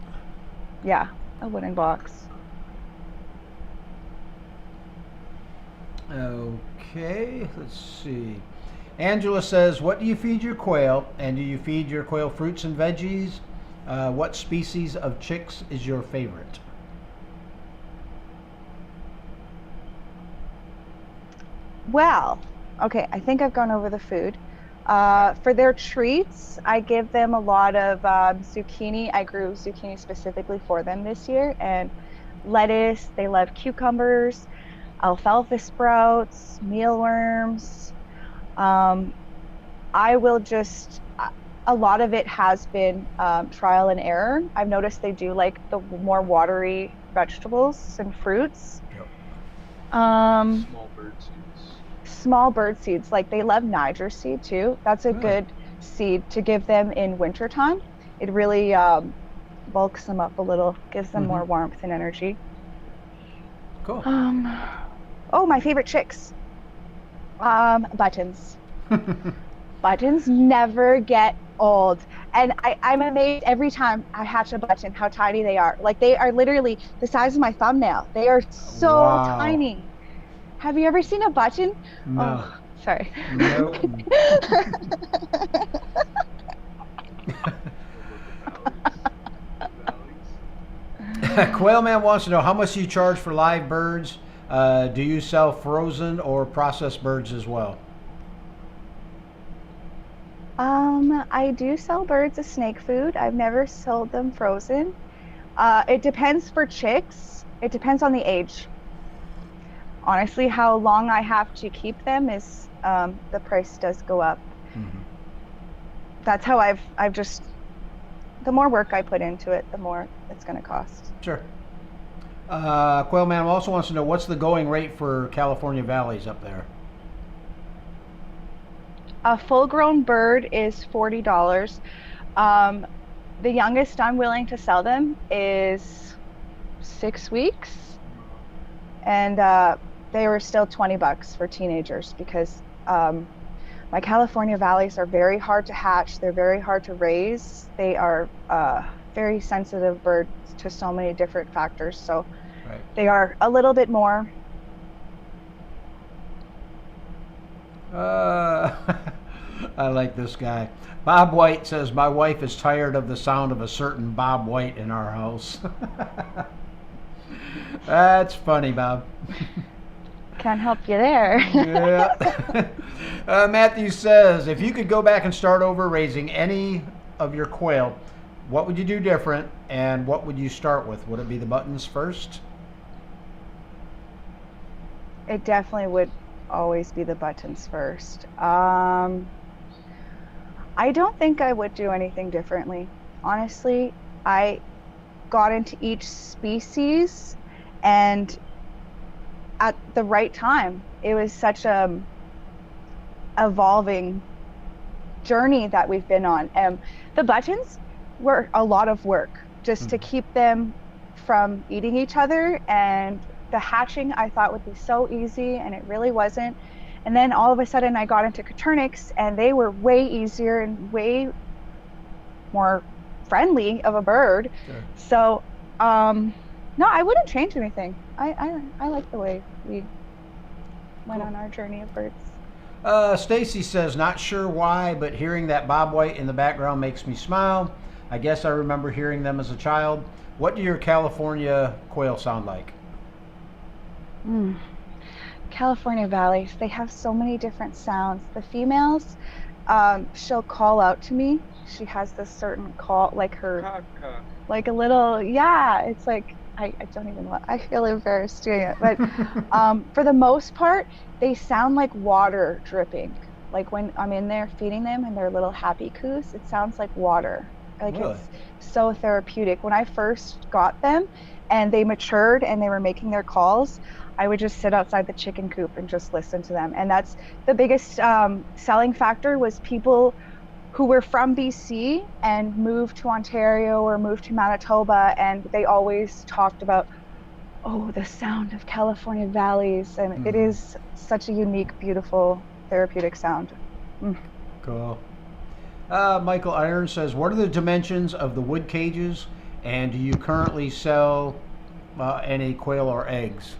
box. Okay, let's see. Angela says, what do you feed your quail? And do you feed your quail fruits and veggies? What species of chicks is your favorite? Well, okay, I think I've gone over the food. For their treats, I give them a lot of zucchini. I grew zucchini specifically for them this year, and lettuce. They love cucumbers, alfalfa sprouts, mealworms. I will just, a lot of it has been trial and error. I've noticed they do like the more watery vegetables and fruits. Yep. Small bird seeds. Small bird seeds, like they love Niger seed too. That's a good seed to give them in wintertime. It really bulks them up a little, gives them more warmth and energy. Cool. Oh, my favorite chicks. Buttons. Buttons never get old. And I'm amazed every time I hatch a button how tiny they are. Like, they are literally the size of my thumbnail. They are so Wow. tiny. Have you ever seen a button? No. Oh, sorry. No. Quailman wants to know, how much do you charge for live birds? Do you sell frozen or processed birds as well? I do sell birds as snake food. I've never sold them frozen. It depends for chicks. It depends on the age. Honestly, how long I have to keep them is the price does go up. That's how I've just, the more work I put into it, the more it's going to cost. Sure. Quailman also wants to know, what's the going rate for California valleys up there? A full-grown bird is $40. Um, the youngest I'm willing to sell them is 6 weeks, and they were still $20 for teenagers because my California valleys are very hard to hatch. They're very hard to raise. They are very sensitive birds to so many different factors. So Right. they are a little bit more. I like this guy. Bob White says, my wife is tired of the sound of a certain Bob White in our house. That's funny, Bob. Can't help you there. Yeah. Matthew says, if you could go back and start over raising any of your quail, what would you do different and what would you start with? Would it be the buttons first? It definitely would always be the buttons first. I don't think I would do anything differently. Honestly, I got into each species and at the right time. It was such a evolving journey that we've been on. The buttons were a lot of work just to keep them from eating each other, and the hatching I thought would be so easy, and it really wasn't. And then all of a sudden I got into Coturnix, and they were way easier and way more friendly of a bird. Sure. So no, I wouldn't change anything. I like the way we went on our journey of birds. Stacy says, not sure why, but hearing that Bob White in the background makes me smile. I guess I remember hearing them as a child. What do your California quail sound like? California valleys, they have so many different sounds. The females, she'll call out to me. She has this certain call, like her, like a little, yeah, it's like, I don't even want, I feel embarrassed doing it. But for the most part, they sound like water dripping. Like when I'm in there feeding them and their little happy coos, it sounds like water. Like Really? It's so therapeutic. When I first got them and they matured and they were making their calls, I would just sit outside the chicken coop and just listen to them. And that's the biggest selling factor, was people who were from BC and moved to Ontario or moved to Manitoba, and they always talked about, oh, the sound of California valleys. And it is such a unique, beautiful, therapeutic sound. Cool. Michael Iron says, what are the dimensions of the wood cages, and do you currently sell any quail or eggs?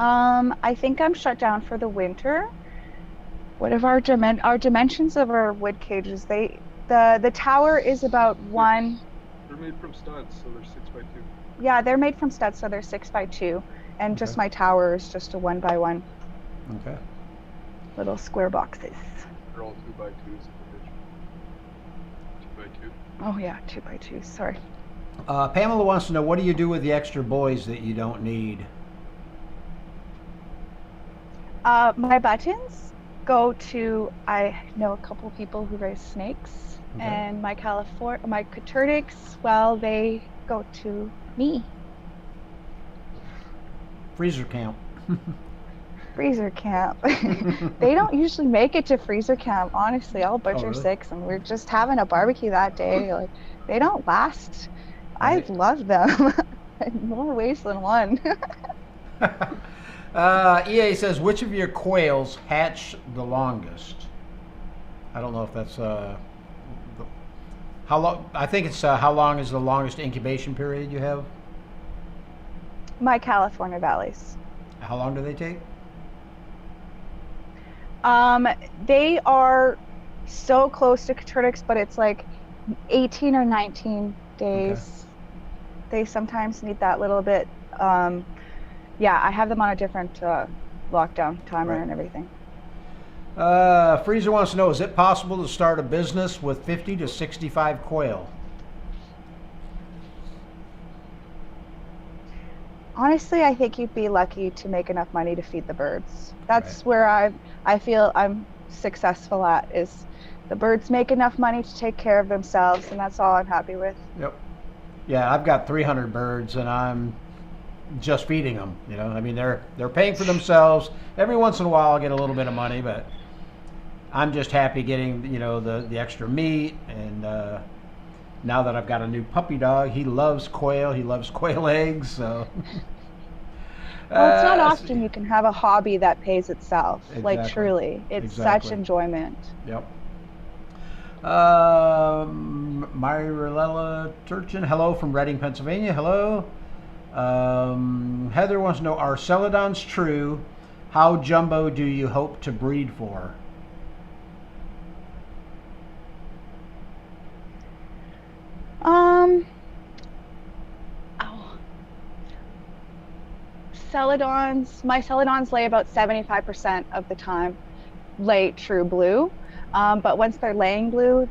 I think I'm shut down for the winter. What of our dimensions of our wood cages? The tower is about one. They're made from studs, so they're 6x2. Yeah, they're made from studs, so they're 6x2, and just my tower is just a 1x1. Okay. Little square boxes. They're all 2x2s in the picture. 2x2. Oh yeah, 2x2s. Sorry. Pamela wants to know, what do you do with the extra boys that you don't need? My buttons go to, I know a couple people who raise snakes, and my Coturnix, well, they go to me. Freezer camp. Freezer camp. They don't usually make it to freezer camp, honestly. I'll butcher really? 6, and we're just having a barbecue that day. Like, they don't last. Right. I love them in more ways than one. EA says, which of your quails hatch the longest? I don't know if that's how long. I think it's how long is the longest incubation period you have? My California valleys. How long do they take? They are so close to Coturnix, but it's like 18 or 19 days. Okay. They sometimes need that little bit. Yeah, I have them on a different lockdown timer and everything. Freezer wants to know, is it possible to start a business with 50 to 65 quail? Honestly, I think you'd be lucky to make enough money to feed the birds. That's where I feel I'm successful at, is the birds make enough money to take care of themselves, and that's all I'm happy with. Yep. Yeah, I've got 300 birds, and I'm just feeding them. You know, I mean, they're paying for themselves. Every once in a while, I'll get a little bit of money, but I'm just happy getting, you know, the extra meat. And now that I've got a new puppy dog, he loves quail. He loves quail eggs. So. Well, it's not often you can have a hobby that pays itself. Exactly. Like truly, it's such enjoyment. Yep. Myrella Turchin, hello from Reading, Pennsylvania. Hello. Heather wants to know, are celadons true? How jumbo do you hope to breed for? Celadons, my celadons lay about 75% of the time lay true blue. But once they're laying blue,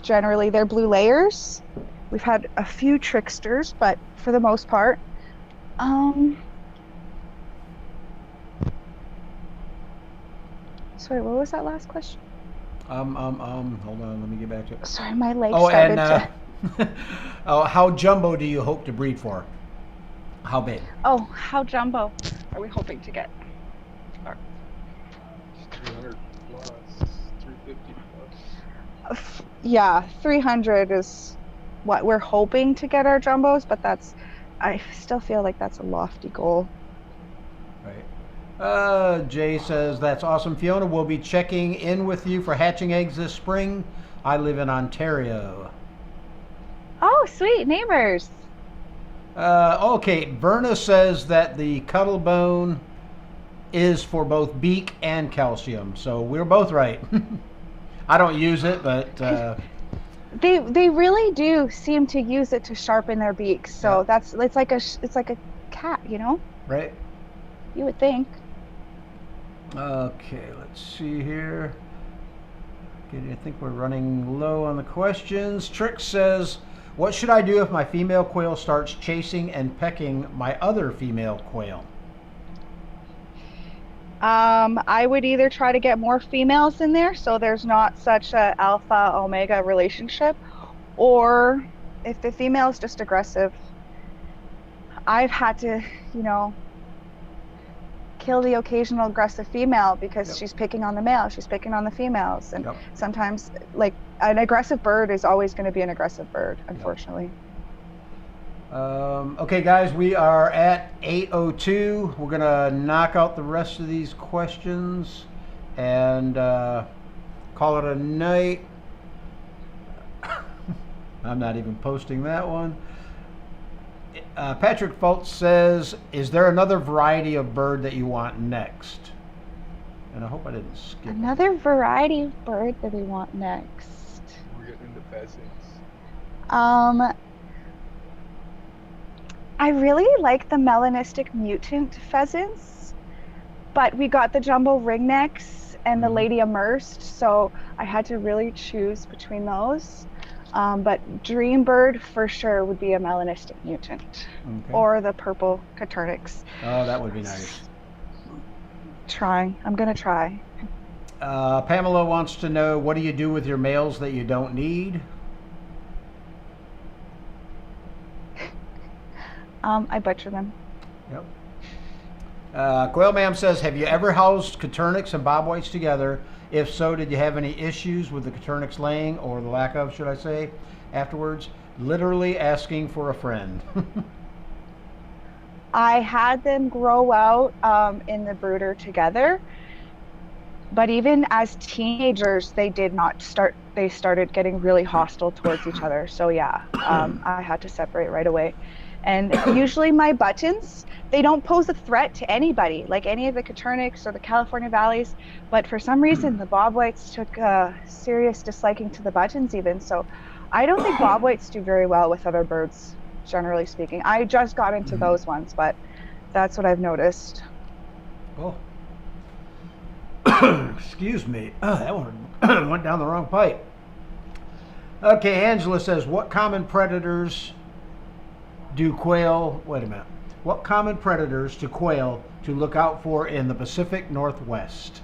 generally they're blue layers. We've had a few tricksters, but for the most part, sorry, what was that last question? Hold on, let me get back to it. Sorry, my legs started to... how jumbo do you hope to breed for? How big? Oh, how jumbo are we hoping to get? 300 plus, 350 plus. Yeah, 300 is what we're hoping to get our jumbos, but I still feel like that's a lofty goal. Right. Jay says, that's awesome. Fiona, we'll be checking in with you for hatching eggs this spring. I live in Ontario. Oh, sweet, neighbors. Okay, Verna says that the cuddle bone is for both beak and calcium, so we're both right. I don't use it, but they really do seem to use it to sharpen their beaks. So yeah. It's like a cat, you know? Right. You would think. Okay, let's see here. Okay, I think we're running low on the questions. Trick says, what should I do if my female quail starts chasing and pecking my other female quail? I would either try to get more females in there so there's not such a alpha omega relationship, or if the female is just aggressive, I've had to, you know, kill the occasional aggressive female because she's picking on the male, she's picking on the females, and sometimes, like, an aggressive bird is always going to be an aggressive bird, unfortunately. Okay, guys, we are at 8:02. We're going to knock out the rest of these questions and call it a night. I'm not even posting that one. Patrick Fultz says, is there another variety of bird that you want next? And I hope I didn't skip another variety of bird that we want next. We're getting into pheasants. I really like the melanistic mutant pheasants, but we got the jumbo ringnecks and the lady immersed, so I had to really choose between those. But dream bird for sure would be a melanistic mutant, or the purple Coturnix. Oh, that would be nice. I'm gonna try. Pamela wants to know, what do you do with your males that you don't need? I butcher them. Yep. Quail Ma'am says, have you ever housed Coturnix and Bob Whites together? If so, did you have any issues with the Coturnix laying, or the lack of, should I say, afterwards? Literally asking for a friend. I had them grow out in the brooder together, but even as teenagers, they started getting really hostile towards each other. So yeah, I had to separate right away. And usually my buttons, they don't pose a threat to anybody, like any of the Coturnix or the California Valleys, but for some reason the Bob Whites took a serious disliking to the buttons even. So I don't think Bob Whites do very well with other birds, generally speaking. I just got into those ones, but that's what I've noticed. Oh. Excuse me. That one went down the wrong pipe. Okay, Angela says, what common predators do quail, what common predators do quail to look out for in the Pacific Northwest?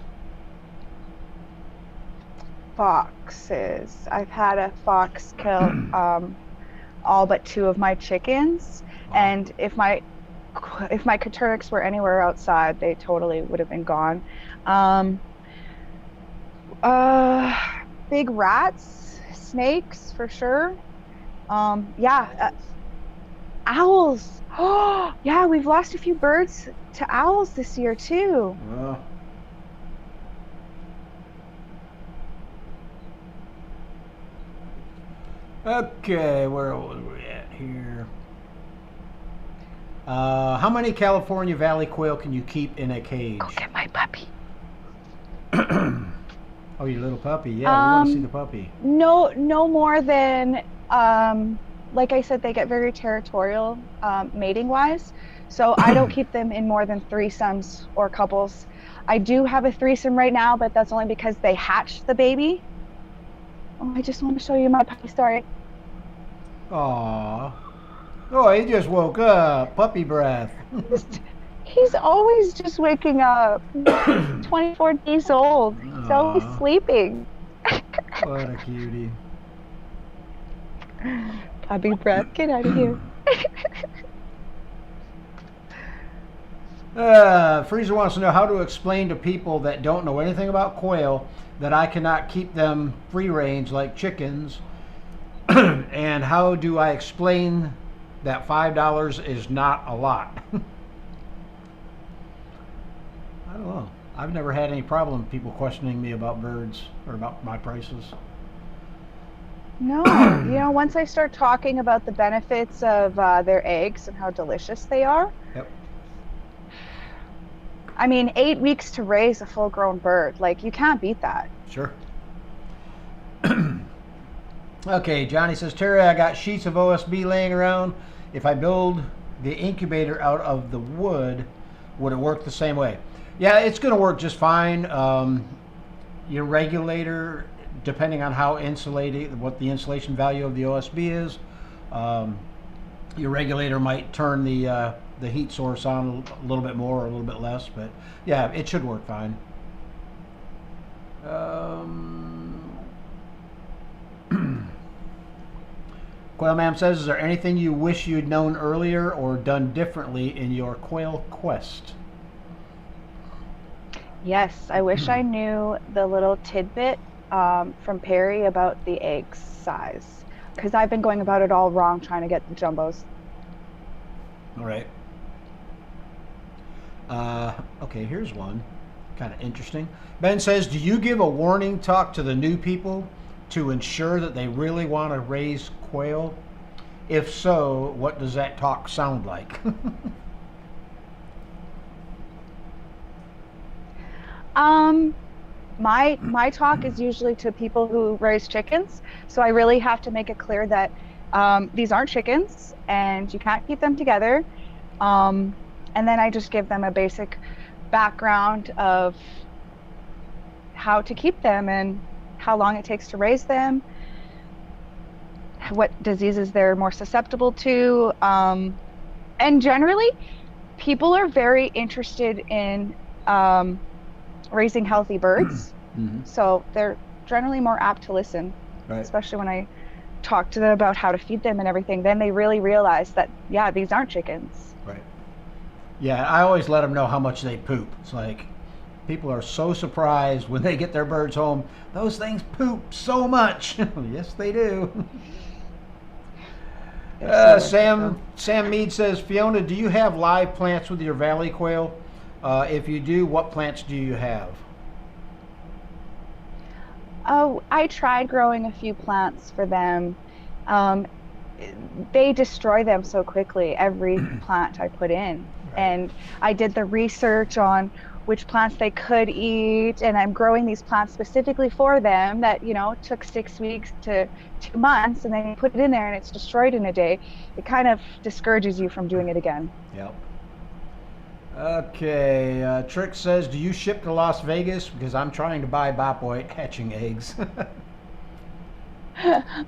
Foxes. I've had a fox kill all but 2 of my chickens. Wow. And if my if my Coturnix were anywhere outside, they totally would have been gone. Um, uh, Big rats, snakes for sure. Yeah, owls. Oh, yeah, we've lost a few birds to owls this year too. Well, okay, where was we at here? How many California Valley quail can you keep in a cage? Go get my puppy. Oh, your little puppy. Yeah, we want to see the puppy. No more than, like I said, they get very territorial, mating wise. So I don't keep them in more than threesomes or couples. I do have a threesome right now, but that's only because they hatched the baby. Oh, I just want to show you my puppy story. Aw. Oh, he just woke up. Puppy breath. He's always just waking up. 24 days old. He's always Aw. sleeping. What a cutie. Puppy breath, get out of here. Freezer wants to know how to explain to people that don't know anything about quail that I cannot keep them free range like chickens. And how do I explain that $5 is not a lot? I don't know. I've never had any problem with people questioning me about birds or about my prices. No, once I start talking about the benefits of their eggs and how delicious they are. Yep. I mean, 8 weeks to raise a full-grown bird. Like, you can't beat that. Sure. Okay, Johnny says, Terry, I got sheets of OSB laying around. If I build the incubator out of the wood, would it work the same way? Yeah, it's going to work just fine. Your regulator, depending on how insulated, what the insulation value of the OSB is, your regulator might turn the heat source on a little bit more or a little bit less, but yeah, it should work fine. Quail Ma'am says, is there anything you wish you'd known earlier or done differently in your quail quest? Yes, I wish I knew the little tidbit from Perry about the egg size, because I've been going about it all wrong trying to get the jumbos. All right. Okay, here's one. Kind of interesting. Ben says, do you give a warning talk to the new people to ensure that they really want to raise quail? If so, what does that talk sound like? My talk is usually to people who raise chickens, so I really have to make it clear that these aren't chickens and you can't keep them together. And then I just give them a basic background of how to keep them and how long it takes to raise them, what diseases they're more susceptible to. And generally, people are very interested in raising healthy birds. Mm-hmm. So they're generally more apt to listen, Right. especially when I talk to them about how to feed them and everything. Then they really realize that, yeah, these aren't chickens. Right. Yeah, I always let them know how much they poop. It's like, people are so surprised when they get their birds home. Those things poop so much. Yes, they do. Sam Mead says, Fiona, do you have live plants with your valley quail? If you do, what plants do you have? Oh, I tried growing a few plants for them. They destroy them so quickly, every plant I put in. Right. And I did the research on which plants they could eat, and I'm growing these plants specifically for them that, took 6 weeks to 2 months, and then you put it in there and it's destroyed in a day. It kind of discourages you from doing it again. Yep. Okay, Trick says, do you ship to Las Vegas? Because I'm trying to buy Bop White hatching eggs.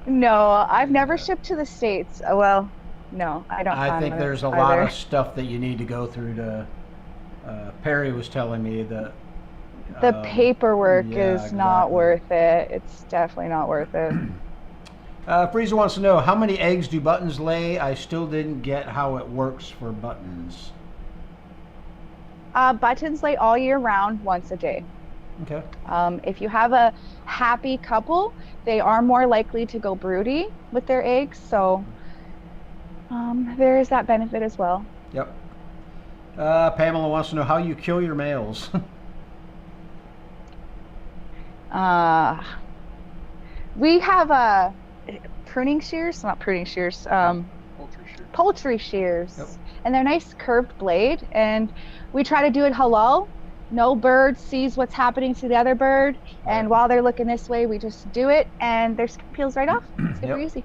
No, I've never shipped to the States. Well, no, I don't. I think there's a lot of stuff that you need to go through to, Perry was telling me that the paperwork yeah, is not exactly. worth it. It's definitely not worth it. Freezer wants to know, how many eggs do buttons lay? I still didn't get how it works for buttons. Buttons lay all year round, once a day. Okay. If you have a happy couple, they are more likely to go broody with their eggs. So there is that benefit as well. Yep. Pamela wants to know how you kill your males. We have pruning shears, not pruning shears, Poultry shear. poultry shears. Yep. And they're nice curved blade. And we try to do it halal. No bird sees what's happening to the other bird. And Right. while they're looking this way, we just do it and their skin peels right off. It's super Yep. easy.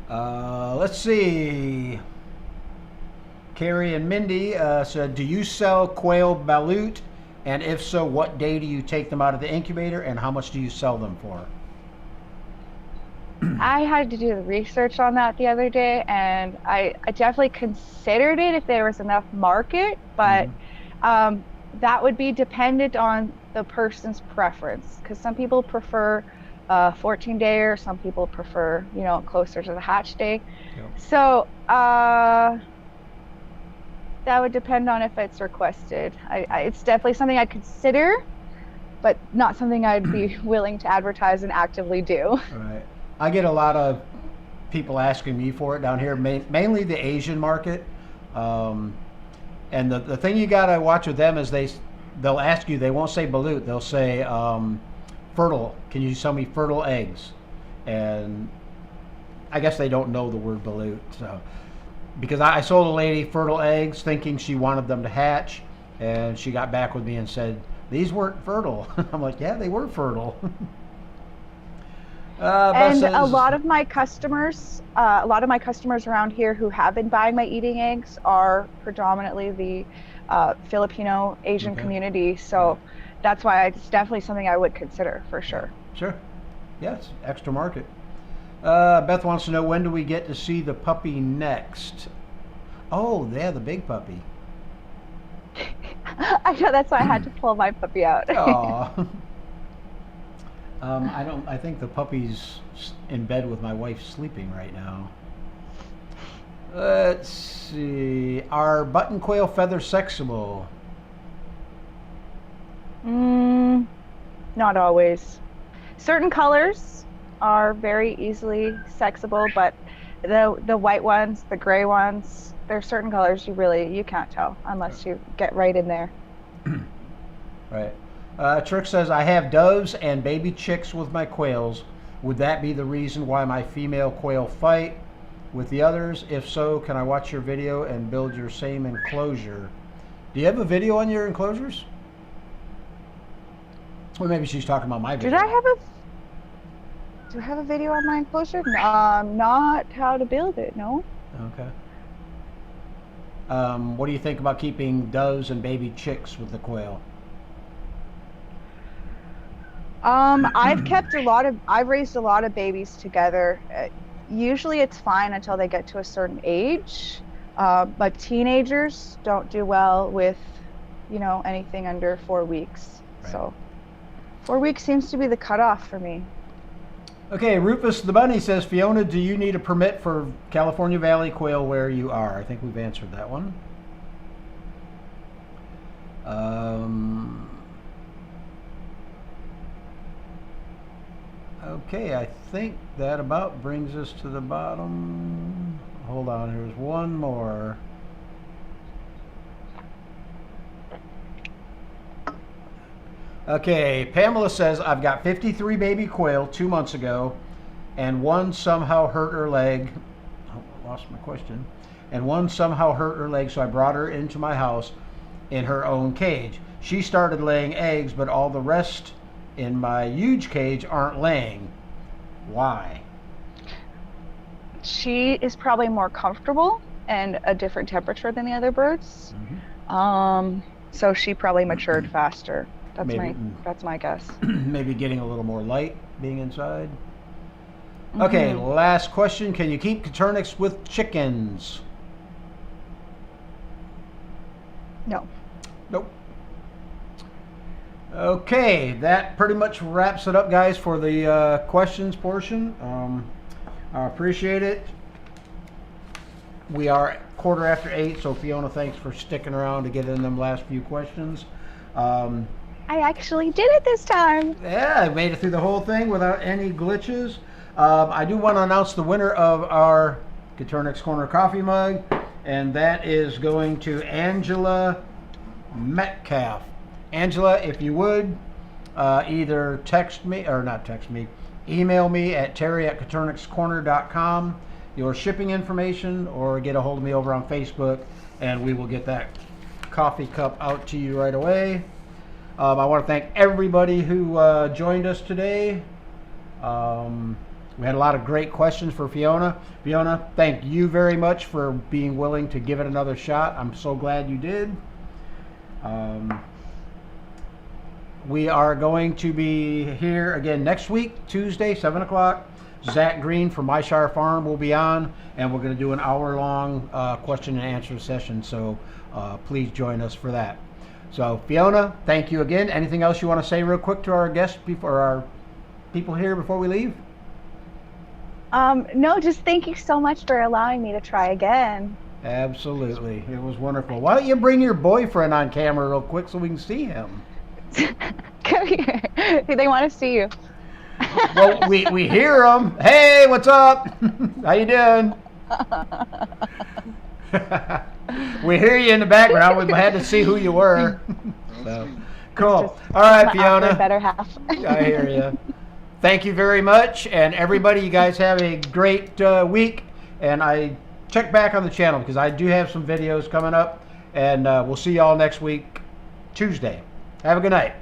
Let's see. Carrie and Mindy said, do you sell quail balut? And if so, what day do you take them out of the incubator and how much do you sell them for? I had to do the research on that the other day, and I definitely considered it if there was enough market, but that would be dependent on the person's preference, because some people prefer 14-day, or some people prefer, you know, closer to the hatch day. Yep. So that would depend on if it's requested. It's definitely something I'd consider, but not something I'd be willing to advertise and actively do. All right. I get a lot of people asking me for it down here, mainly the Asian market. And the thing you got to watch with them is they'll ask you, they won't say balut, they'll say fertile. Can you sell me fertile eggs? And I guess they don't know the word balut. So, because I sold a lady fertile eggs thinking she wanted them to hatch, and she got back with me and said, these weren't fertile. I'm like, yeah, they were fertile. And a lot of my customers around here who have been buying my eating eggs are predominantly the Filipino Asian community. So that's why it's definitely something I would consider for sure. Sure. Yes, extra market. Beth wants to know, when do we get to see the puppy next? Oh, yeah, the big puppy. I know, that's why I had to pull my puppy out. Aw. I think the puppy's in bed with my wife sleeping right now. Let's see. Are button quail feathers sexable? Not always. Certain colors are very easily sexable, but the white ones, the gray ones, there's certain colors you can't tell unless you get right in there. Right. Trick says, I have doves and baby chicks with my quails. Would that be the reason why my female quail fight with the others? If so, can I watch your video and build your same enclosure? Do you have a video on your enclosures? Well, maybe she's talking about my video. Do I have a video on my enclosure? Not how to build it, no. Okay. What do you think about keeping doves and baby chicks with the quail? I've raised a lot of babies together. Usually it's fine until they get to a certain age. But teenagers don't do well with, anything under 4 weeks. Right. So 4 weeks seems to be the cutoff for me. Okay, Rufus the Bunny says, Fiona, do you need a permit for California Valley quail where you are? I think we've answered that one. Okay, I think that about brings us to the bottom. Hold on, there's one more. Okay, Pamela says, I've got 53 baby quail 2 months ago, and one somehow hurt her leg. Oh, I lost my question. And one somehow hurt her leg, so I brought her into my house in her own cage. She started laying eggs, but all the rest in my huge cage aren't laying. Why? She is probably more comfortable and a different temperature than the other birds. So she probably matured faster. That's my guess. Maybe getting a little more light being inside. Okay, last question. Can you keep Coturnix with chickens? No. Nope. Okay, that pretty much wraps it up, guys, for the questions portion. I appreciate it. We are 8:15, so Fiona, thanks for sticking around to get in them last few questions. I actually did it this time. Yeah, I made it through the whole thing without any glitches. I do want to announce the winner of our Coturnix Corner coffee mug, and that is going to Angela Metcalf. Angela, if you would, either email me at terry@coturnixcorner.com your shipping information, or get a hold of me over on Facebook, and we will get that coffee cup out to you right away. I want to thank everybody who joined us today. We had a lot of great questions for Fiona. Fiona, thank you very much for being willing to give it another shot. I'm so glad you did. We are going to be here again next week, Tuesday, 7 o'clock. Zach Green from My Shire Farm will be on, and we're going to do an hour-long question and answer session, so please join us for that. So, Fiona, thank you again. Anything else you want to say real quick to our guests, before our people here, before we leave? No, just thank you so much for allowing me to try again. Absolutely. It was wonderful. Why don't you bring your boyfriend on camera real quick so we can see him? Come here. They want to see you. Well, we hear him. Hey, what's up? How you doing? We hear you in the background. We had to see who you were. So, cool. All right, Fiona. Better half. I hear you. Thank you very much, and everybody, you guys have a great week. And I check back on the channel because I do have some videos coming up, and we'll see y'all next week, Tuesday. Have a good night.